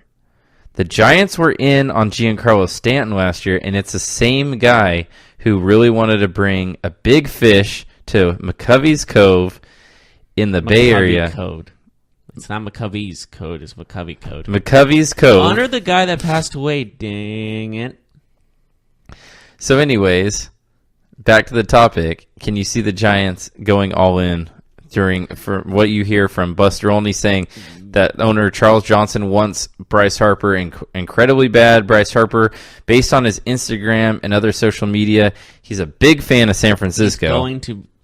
Speaker 3: the Giants were in on Giancarlo Stanton last year, and it's the same guy who really wanted to bring a big fish to McCovey's Cove in the Bay Area.
Speaker 2: Code. It's not McCovey's Code, it's McCovey Code.
Speaker 3: McCovey's Cove.
Speaker 2: Honor the guy that passed away, dang it.
Speaker 3: So anyways, back to the topic. Can you see the Giants going all in for what you hear from Buster Olney saying that owner Charles Johnson wants Bryce Harper incredibly bad? Bryce Harper, based on his Instagram and other social media, he's a big fan of San Francisco.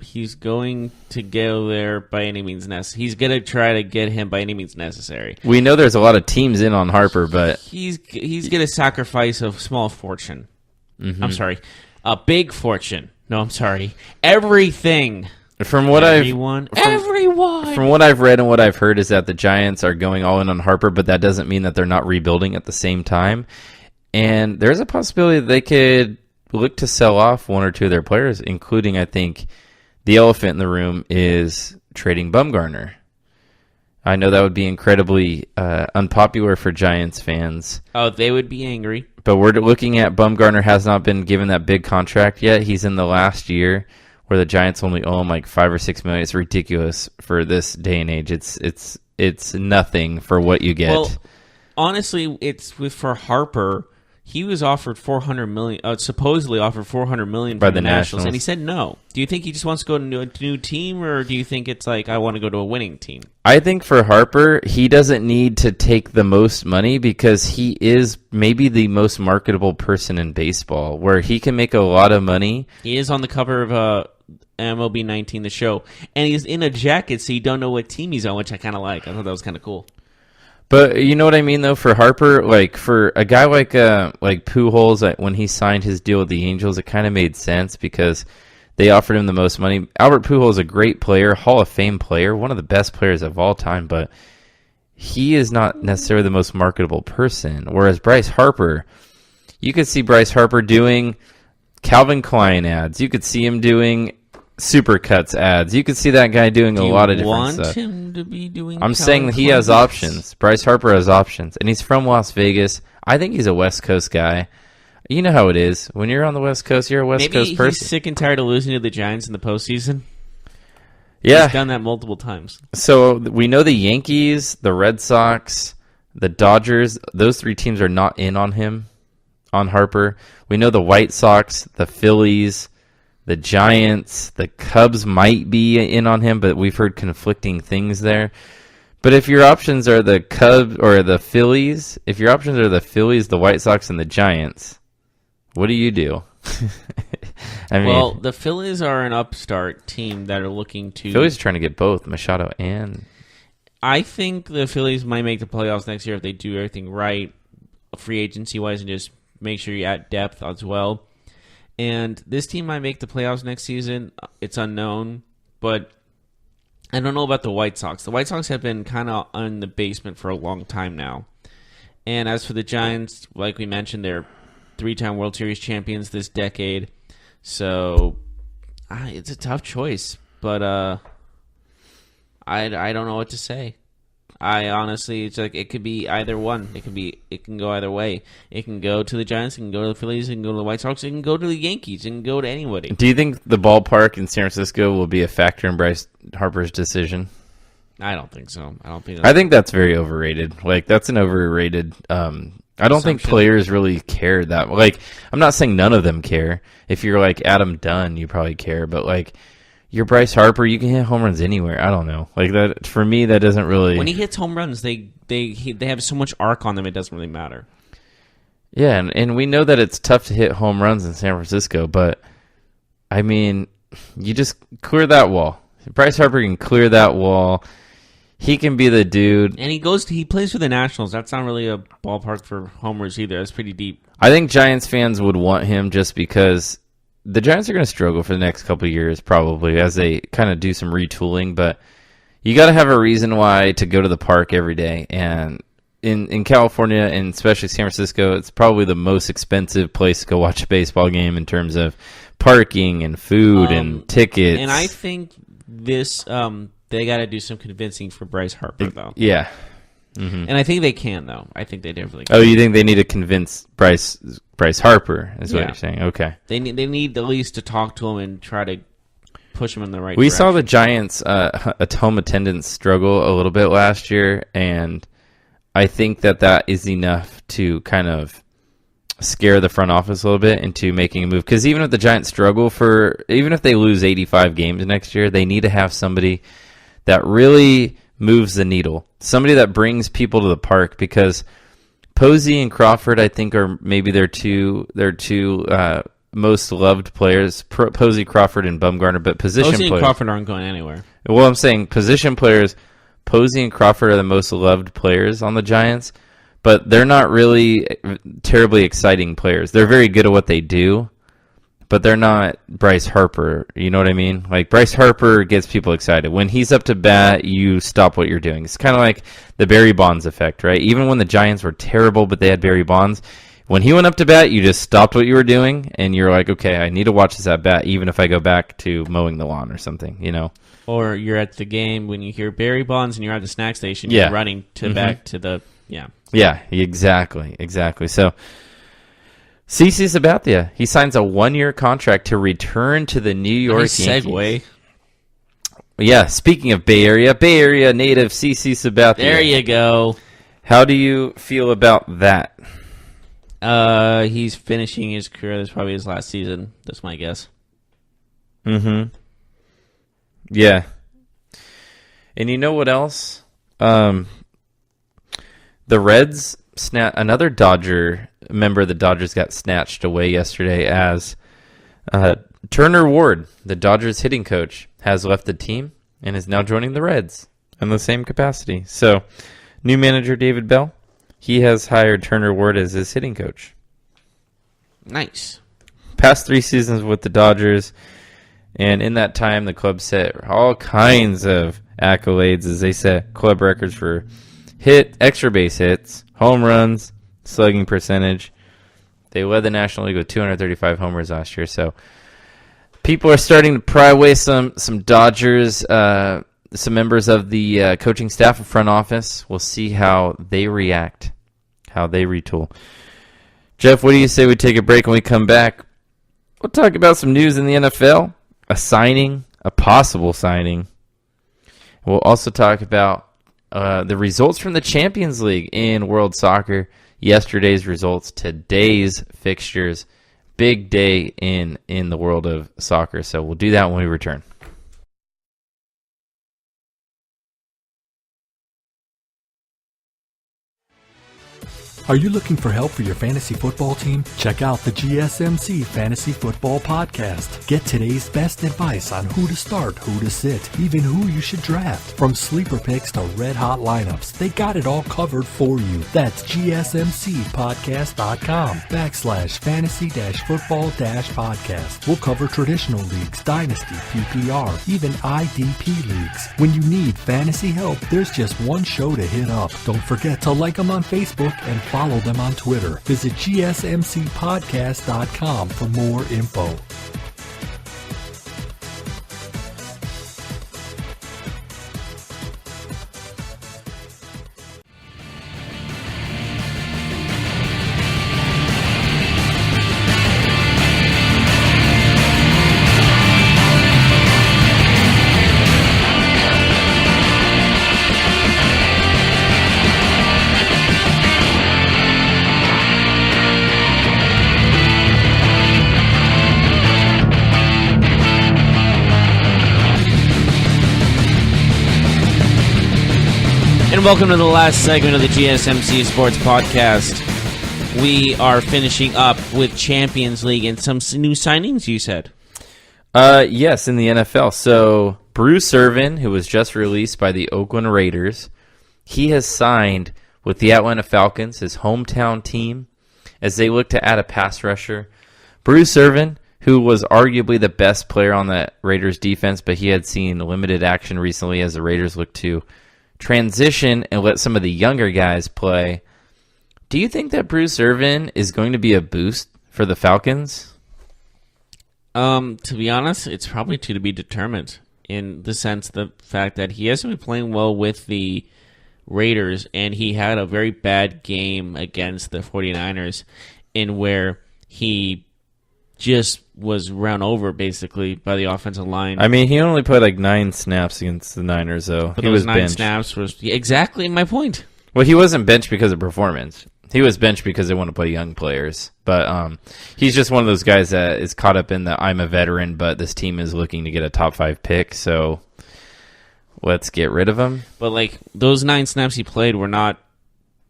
Speaker 2: He's going to go there by any means necessary. He's going to try to get him by any means necessary.
Speaker 3: We know there's a lot of teams in on Harper, but
Speaker 2: he's going to sacrifice a small fortune.
Speaker 3: Mm-hmm.
Speaker 2: I'm sorry, a big fortune. No, I'm sorry, everything.
Speaker 3: From what
Speaker 2: everyone.
Speaker 3: From what I've read and what I've heard is that the Giants are going all in on Harper, but that doesn't mean that they're not rebuilding at the same time. And there's a possibility that they could look to sell off one or two of their players, including, I think, the elephant in the room is trading Bumgarner. I know that would be incredibly unpopular for Giants fans.
Speaker 2: Oh, they would be angry.
Speaker 3: But we're looking at Bumgarner has not been given that big contract yet. He's in the last year, where the Giants only owe him like $5 or $6 million. It's ridiculous for this day and age. It's nothing for what you get.
Speaker 2: Well, honestly, for Harper. He was offered $400 million, supposedly offered $400 million by the Nationals, and he said no. Do you think he just wants to go to a new team, or do you think it's like, I want to go to a winning team?
Speaker 3: I think for Harper, he doesn't need to take the most money because he is maybe the most marketable person in baseball, where he can make a lot of money.
Speaker 2: He is on the cover of MLB 19, the show, and he's in a jacket, so you don't know what team he's on, which I kind of like. I thought that was kind of cool.
Speaker 3: But you know what I mean, though, for Harper, like for a guy like Pujols, when he signed his deal with the Angels, it kind of made sense because they offered him the most money. Albert Pujols is a great player, Hall of Fame player, one of the best players of all time, but he is not necessarily the most marketable person. Whereas Bryce Harper, you could see Bryce Harper doing Calvin Klein ads. You could see him doing Supercuts ads. You could see that guy doing a lot of different stuff.
Speaker 2: Do you want him to be doing
Speaker 3: I'm saying that he has options. Bryce Harper has options, and he's from Las Vegas. I think he's a West Coast guy. You know how it is. When you're on the West Coast, you're a West Coast person.
Speaker 2: Maybe he's sick and tired of losing to the Giants in the postseason.
Speaker 3: Yeah.
Speaker 2: He's done that multiple times.
Speaker 3: So we know the Yankees, the Red Sox, the Dodgers, those three teams are not in on him, on Harper. We know the White Sox, the Phillies, the Giants, the Cubs might be in on him, but we've heard conflicting things there. But if your options are the Cubs or the Phillies, the White Sox, and the Giants, what do you do?
Speaker 2: Well, the Phillies are an upstart team that are looking to...
Speaker 3: Phillies are trying to get both Machado and...
Speaker 2: I think the Phillies might make the playoffs next year if they do everything right, free agency-wise, and just make sure you add depth as well. And this team might make the playoffs next season. It's unknown, but I don't know about the White Sox. The White Sox have been kind of in the basement for a long time now. And as for the Giants, like we mentioned, they're 3-time World Series champions this decade. So it's a tough choice, but I don't know what to say. I honestly, it's like it could be either one. It can go either way. It can go to the Giants, it can go to the Phillies, it can go to the White Sox, it can go to the Yankees, it can go to anybody.
Speaker 3: Do you think the ballpark in San Francisco will be a factor in Bryce Harper's decision?
Speaker 2: I don't think so.
Speaker 3: I think that's very overrated. Like, that's an overrated. I don't think players really care that. Like, I'm not saying none of them care. If you're like Adam Dunn, you probably care. But like, you're Bryce Harper, you can hit home runs anywhere. I don't know. Like that for me, that doesn't really.
Speaker 2: When he hits home runs, they have so much arc on them, it doesn't really matter.
Speaker 3: Yeah, and we know that it's tough to hit home runs in San Francisco, but I mean, you just clear that wall. Bryce Harper can clear that wall. He can be the dude.
Speaker 2: And he plays for the Nationals. That's not really a ballpark for homers either. That's pretty deep.
Speaker 3: I think Giants fans would want him just because the Giants are going to struggle for the next couple of years probably as they kind of do some retooling, but you got to have a reason why to go to the park every day. And in California, and especially San Francisco, it's probably the most expensive place to go watch a baseball game in terms of parking and food and tickets.
Speaker 2: And I think this they got to do some convincing for Bryce Harper, though.
Speaker 3: Yeah. Mm-hmm.
Speaker 2: And I think they can, though. I think they definitely can.
Speaker 3: Oh, you think they need to convince Bryce Harper is what you're saying? Okay.
Speaker 2: They need at least to talk to him and try to push him in the right
Speaker 3: We
Speaker 2: direction.
Speaker 3: saw the Giants' home attendance struggle a little bit last year, and I think that is enough to kind of scare the front office a little bit into making a move. Because even if the Giants even if they lose 85 games next year, they need to have somebody that really moves the needle. Somebody that brings people to the park, because Posey and Crawford, I think, are maybe their two most loved players. Posey, Crawford, and Bumgarner, but position
Speaker 2: Posey
Speaker 3: players.
Speaker 2: and Crawford aren't going anywhere.
Speaker 3: Well, I'm saying position players, Posey and Crawford are the most loved players on the Giants, but they're not really terribly exciting players. They're very good at what they do, but they're not Bryce Harper. You know what I mean? Like, Bryce Harper gets people excited. When he's up to bat, you stop what you're doing. It's kind of like the Barry Bonds effect, right? Even when the Giants were terrible, but they had Barry Bonds, when he went up to bat, you just stopped what you were doing, and you're like, okay, I need to watch this at bat, even if I go back to mowing the lawn or something, you know?
Speaker 2: Or you're at the game when you hear Barry Bonds and you're at the snack station, you're running back to the,
Speaker 3: Yeah, exactly. So, CC Sabathia, he signs a 1-year contract to return to the New York
Speaker 2: nice
Speaker 3: Yankees.
Speaker 2: segue.
Speaker 3: Yeah, speaking of Bay Area native CC Sabathia.
Speaker 2: There you go.
Speaker 3: How do you feel about that?
Speaker 2: He's finishing his career. That's probably his last season. That's my guess.
Speaker 3: Mm-hmm. Yeah. And you know what else? The Reds another member of the Dodgers got snatched away yesterday as Turner Ward, the Dodgers hitting coach, has left the team and is now joining the Reds in the same capacity. So, new manager David Bell, he has hired Turner Ward as his hitting coach.
Speaker 2: Nice.
Speaker 3: Past 3 seasons with the Dodgers, and in that time, the club set all kinds of accolades as they set club records for extra base hits, home runs, slugging percentage. They led the National League with 235 homers last year. So people are starting to pry away some Dodgers, some members of the coaching staff and front office. We'll see how they react, how they retool. Jeff, what do you say we take a break? When we come back, we'll talk about some news in the NFL, a possible signing. We'll also talk about the results from the Champions League in World Soccer, yesterday's results, today's fixtures, big day in the world of soccer. So we'll do that when we return.
Speaker 4: Are you looking for help for your fantasy football team? Check out the GSMC Fantasy Football Podcast. Get today's best advice on who to start, who to sit, even who you should draft. From sleeper picks to red-hot lineups, they got it all covered for you. That's gsmcpodcast.com/fantasy-football-podcast. We'll cover traditional leagues, dynasty, PPR, even IDP leagues. When you need fantasy help, there's just one show to hit up. Don't forget to like them on Facebook and follow them on Twitter. Visit gsmcpodcast.com for more info.
Speaker 2: And welcome to the last segment of the GSMC Sports Podcast. We are finishing up with Champions League and some new signings, you said.
Speaker 3: Yes, in the NFL. So, Bruce Irvin, who was just released by the Oakland Raiders, he has signed with the Atlanta Falcons, his hometown team, as they look to add a pass rusher. Bruce Irvin, who was arguably the best player on that Raiders defense, but he had seen limited action recently as the Raiders look to transition and let some of the younger guys play. Do you think that Bruce Irvin is going to be a boost for the Falcons?
Speaker 2: To be honest, it's probably to be determined, in the sense the fact that he hasn't been playing well with the Raiders, and he had a very bad game against the 49ers in where he just was run over basically by the offensive line.
Speaker 3: I mean, he only played like 9 snaps against the Niners, though.
Speaker 2: But
Speaker 3: he
Speaker 2: those
Speaker 3: was
Speaker 2: 9
Speaker 3: benched.
Speaker 2: snaps was exactly my point.
Speaker 3: Well, he wasn't benched because of performance. He was benched because they want to play young players. But he's just one of those guys that is caught up in the I'm a veteran, but this team is looking to get a top 5 pick, so let's get rid of him.
Speaker 2: But like those 9 snaps he played were not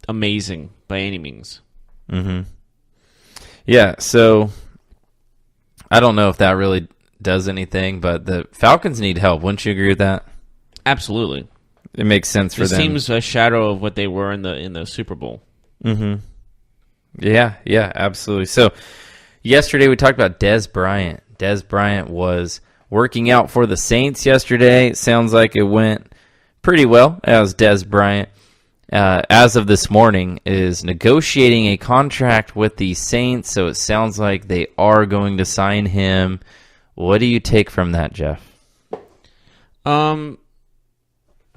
Speaker 2: amazing by any means.
Speaker 3: Mm-hmm. Yeah, so I don't know if that really does anything, but the Falcons need help. Wouldn't you agree with that?
Speaker 2: Absolutely.
Speaker 3: It makes sense for
Speaker 2: this
Speaker 3: them.
Speaker 2: team's a shadow of what they were in the Super Bowl.
Speaker 3: Mm-hmm. Yeah, absolutely. So yesterday we talked about Dez Bryant. Dez Bryant was working out for the Saints yesterday. Sounds like it went pretty well, as Dez Bryant, as of this morning, is negotiating a contract with the Saints, so it sounds like they are going to sign him. What do you take from that, Jeff?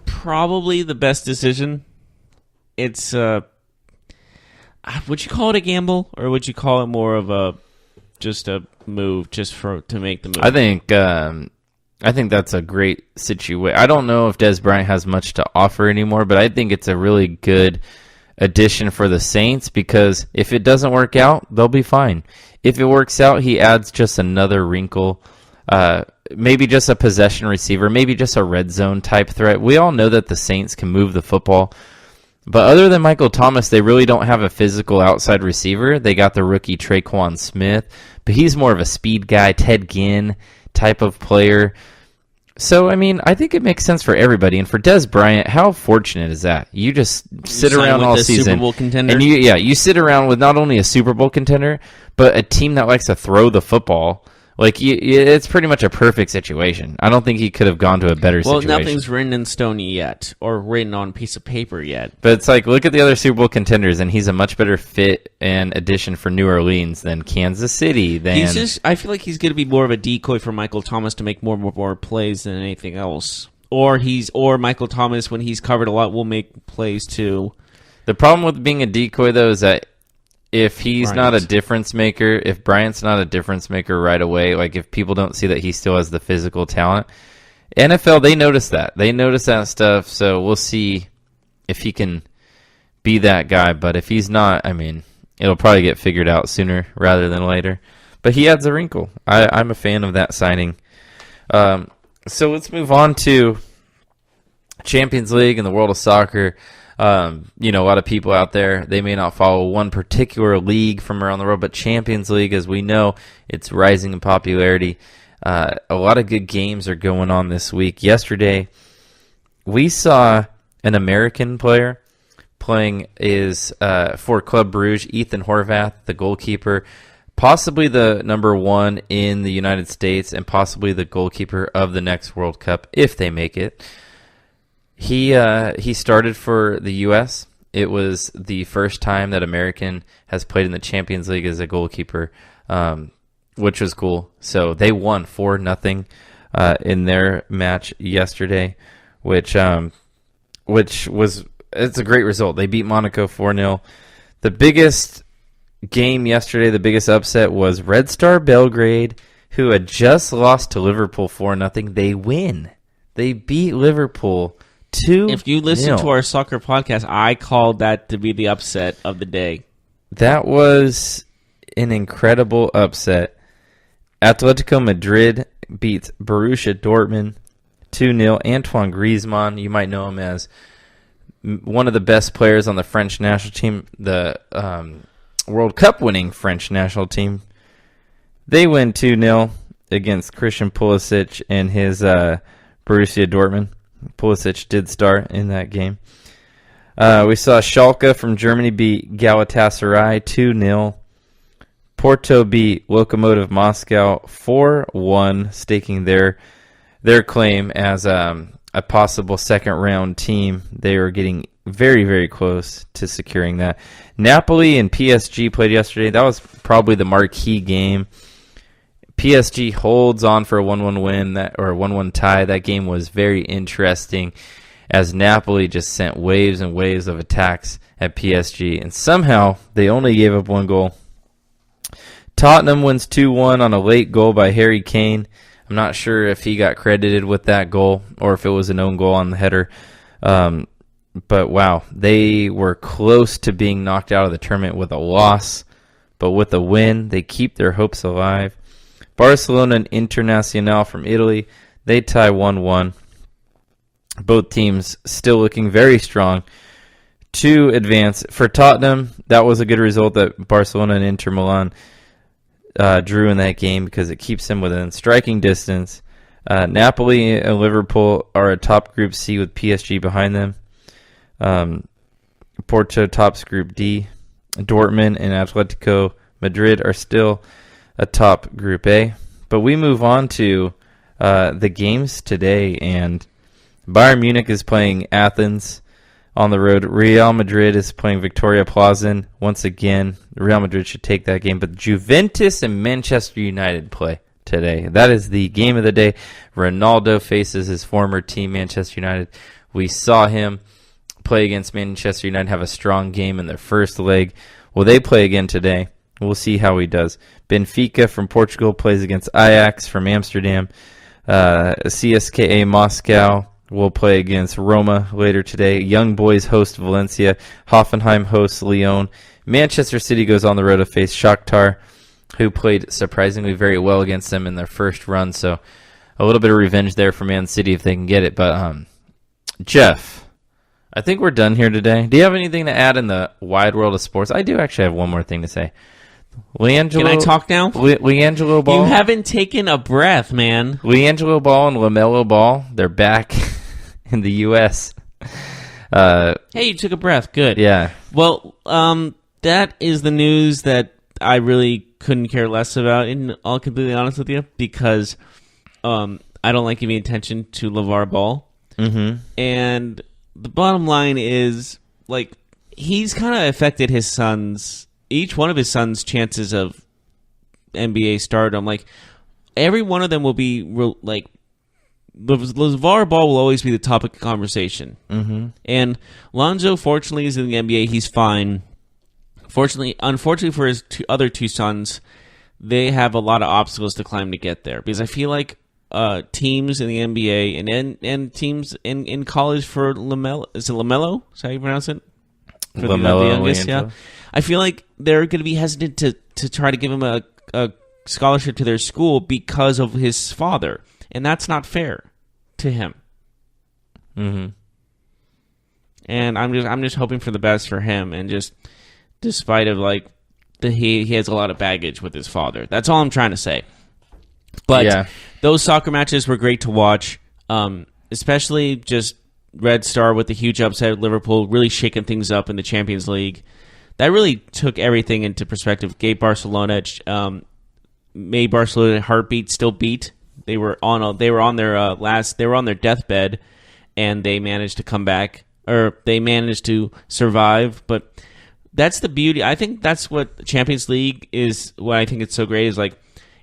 Speaker 2: Probably the best decision. It's would you call it a gamble, or would you call it more of a move to make the move?
Speaker 3: I think that's a great situation. I don't know if Dez Bryant has much to offer anymore, but I think it's a really good addition for the Saints, because if it doesn't work out, they'll be fine. If it works out, he adds just another wrinkle, maybe just a possession receiver, maybe just a red zone type threat. We all know that the Saints can move the football, but other than Michael Thomas, they really don't have a physical outside receiver. They got the rookie Traquan Smith, but he's more of a speed guy, Ted Ginn type of player. So, I mean, I think it makes sense for everybody. And for Dez Bryant, how fortunate is that? You just sit around all season.
Speaker 2: Super Bowl contender.
Speaker 3: And you sit around with not only a Super Bowl contender, but a team that likes to throw the football. It's pretty much a perfect situation. I don't think he could have gone to a better situation.
Speaker 2: Well, nothing's written in stone yet, or written on a piece of paper yet.
Speaker 3: But it's like, look at the other Super Bowl contenders, and he's a much better fit and addition for New Orleans than Kansas City.
Speaker 2: I feel like he's going to be more of a decoy for Michael Thomas to make more plays than anything else. Or Michael Thomas, when he's covered a lot, will make plays too.
Speaker 3: The problem with being a decoy, though, is that if he's not a difference maker, if Bryant's not a difference maker right away, like if people don't see that he still has the physical talent, NFL, they notice that. They notice that stuff, so we'll see if he can be that guy. But if he's not, I mean, it'll probably get figured out sooner rather than later. But he adds a wrinkle. I'm a fan of that signing. So let's move on to Champions League in the world of soccer, a lot of people out there, they may not follow one particular league from around the world, but Champions League, as we know, it's rising in popularity. A lot of good games are going on this week. Yesterday, we saw an American player playing for Club Brugge, Ethan Horvath, the goalkeeper, possibly the number one in the United States and possibly the goalkeeper of the next World Cup if they make it. He started for the U.S. It was the first time that American has played in the Champions League as a goalkeeper, which was cool. So they won 4-0 in their match yesterday, which was it's a great result. They beat Monaco 4-0. The biggest game yesterday, the biggest upset was Red Star Belgrade, who had just lost to Liverpool 4-0. They win. They beat Liverpool 2-0.
Speaker 2: If you listen to our soccer podcast, I called that to be the upset of the day.
Speaker 3: That was an incredible upset. Atletico Madrid beats Borussia Dortmund 2-0. Antoine Griezmann, you might know him as one of the best players on the French national team, the World Cup winning French national team. They win 2-0 against Christian Pulisic and his Borussia Dortmund. Pulisic did start in that game. We saw Schalke from Germany beat Galatasaray 2-0. Porto beat Lokomotiv Moscow 4-1, staking their claim as a possible second-round team. They were getting very, very close to securing that. Napoli and PSG played yesterday. That was probably the marquee game. PSG holds on for a 1-1 win, or a 1-1 tie. That game was very interesting as Napoli just sent waves and waves of attacks at PSG, and somehow they only gave up 1 goal. Tottenham wins 2-1 on a late goal by Harry Kane. I'm not sure if he got credited with that goal or if it was an own goal on the header. But wow, they were close to being knocked out of the tournament with a loss. But with a win, they keep their hopes alive. Barcelona and Internazionale from Italy, they tie 1-1. Both teams still looking very strong to advance. For Tottenham, that was a good result that Barcelona and Inter Milan drew in that game because it keeps them within striking distance. Napoli and Liverpool are atop Group C with PSG behind them. Porto tops Group D. Dortmund and Atletico Madrid are still atop Group A. But we move on to the games today, and Bayern Munich is playing Athens on the road. Real Madrid is playing Victoria Plzen. Once again, Real Madrid should take that game. But Juventus and Manchester United play today. That is the game of the day. Ronaldo faces his former team, Manchester United. We saw him play against Manchester United, have a strong game in their first leg. Well, they play again today. We'll see how he does. Benfica from Portugal plays against Ajax from Amsterdam. CSKA Moscow will play against Roma later today. Young Boys host Valencia. Hoffenheim hosts Lyon. Manchester City goes on the road to face Shakhtar, who played surprisingly very well against them in their first run. So a little bit of revenge there for Man City if they can get it. But Jeff, I think we're done here today. Do you have anything to add in the wide world of sports? I do actually have one more thing to say.
Speaker 2: Can I talk now?
Speaker 3: LiAngelo Ball.
Speaker 2: You haven't taken a breath, man.
Speaker 3: LiAngelo Ball and LaMelo Ball, they're back in the U.S.
Speaker 2: Hey, you took a breath. Good.
Speaker 3: Yeah.
Speaker 2: Well, that is the news that I really couldn't care less about, and I'll be completely honest with you, because I don't like giving attention to LeVar Ball.
Speaker 3: Mm-hmm.
Speaker 2: And the bottom line is, like, he's kind of affected each one of his sons' chances of NBA stardom. Like, every one of them will be, like, LeVar Ball will always be the topic of conversation.
Speaker 3: Mm-hmm.
Speaker 2: And Lonzo, fortunately, is in the NBA. He's fine. Unfortunately for his other two sons, they have a lot of obstacles to climb to get there. Because I feel like teams in the NBA and teams in college for LaMelo, is it LaMelo? Is that how you pronounce it? For
Speaker 3: LaMelo,
Speaker 2: the youngest, yeah. I feel like they're going to be hesitant to try to give him a scholarship to their school because of his father, and that's not fair to him.
Speaker 3: Mm-hmm.
Speaker 2: And I'm just hoping for the best for him, and just despite of like he has a lot of baggage with his father. That's all I'm trying to say. But those soccer matches were great to watch, especially just Red Star with the huge upset at Liverpool, really shaking things up in the Champions League. That really took everything into perspective. Gave Barcelona, made Barcelona heartbeat still beat. They were on their deathbed, and they managed to come back, or they managed to survive. But that's the beauty. I think that's what the Champions League is. What I think it's so great is like,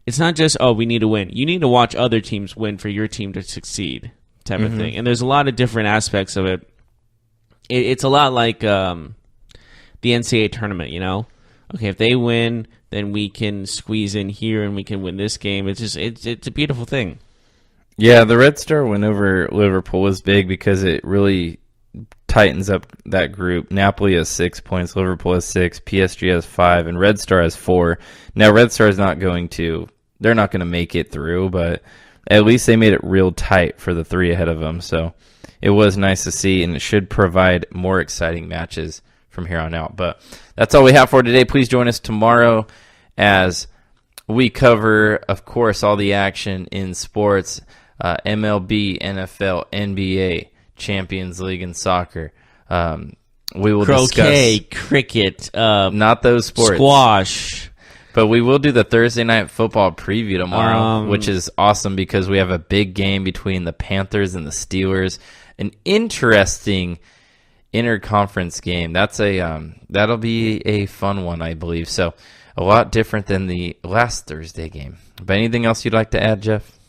Speaker 2: it's not just, we need to win. You need to watch other teams win for your team to succeed, type of thing. And there's a lot of different aspects of it. It's a lot like the NCAA tournament, you know? Okay, if they win, then we can squeeze in here and we can win this game. It's a beautiful thing.
Speaker 3: Yeah, the Red Star win over Liverpool was big because it really tightens up that group. Napoli has 6 points, Liverpool has 6, PSG has 5, and Red Star has 4. Now, Red Star is they're not going to make it through, but at least they made it real tight for the 3 ahead of them. So it was nice to see, and it should provide more exciting matches from here on out. But that's all we have for today. Please join us tomorrow as we cover, of course, all the action in sports, MLB, NFL, NBA, Champions League, and soccer. We will
Speaker 2: croquet,
Speaker 3: discuss
Speaker 2: cricket,
Speaker 3: not those sports,
Speaker 2: squash.
Speaker 3: But we will do the Thursday night football preview tomorrow, which is awesome because we have a big game between the Panthers and the Steelers. An interesting interconference game. That'll be a fun one, I believe. So a lot different than the last Thursday game. But anything else you'd like to add, Jeff?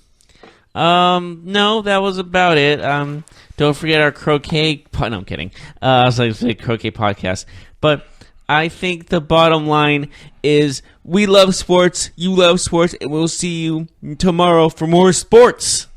Speaker 2: No, that was about it. Don't forget our croquet. No, I'm kidding. I was like say croquet podcast, but I think the bottom line is we love sports. You love sports, and we'll see you tomorrow for more sports.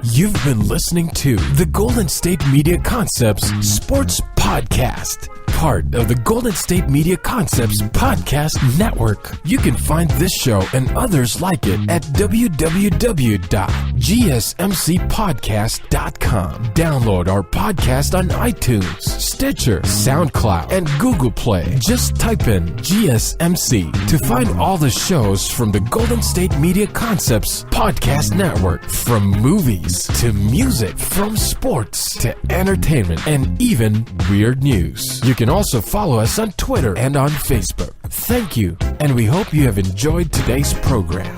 Speaker 1: You've been listening to the Golden State Media Concepts Sports Podcast, part of the Golden State Media Concepts Podcast Network. You can find this show and others like it at www.gsmcpodcast.com. Download our podcast on iTunes, Stitcher, SoundCloud, and Google Play. Just type in GSMC to find all the shows from the Golden State Media Concepts Podcast Network, from movies to music, from sports to entertainment, and even weird news. You can also follow us on Twitter and on Facebook. Thank you, and we hope you have enjoyed today's program.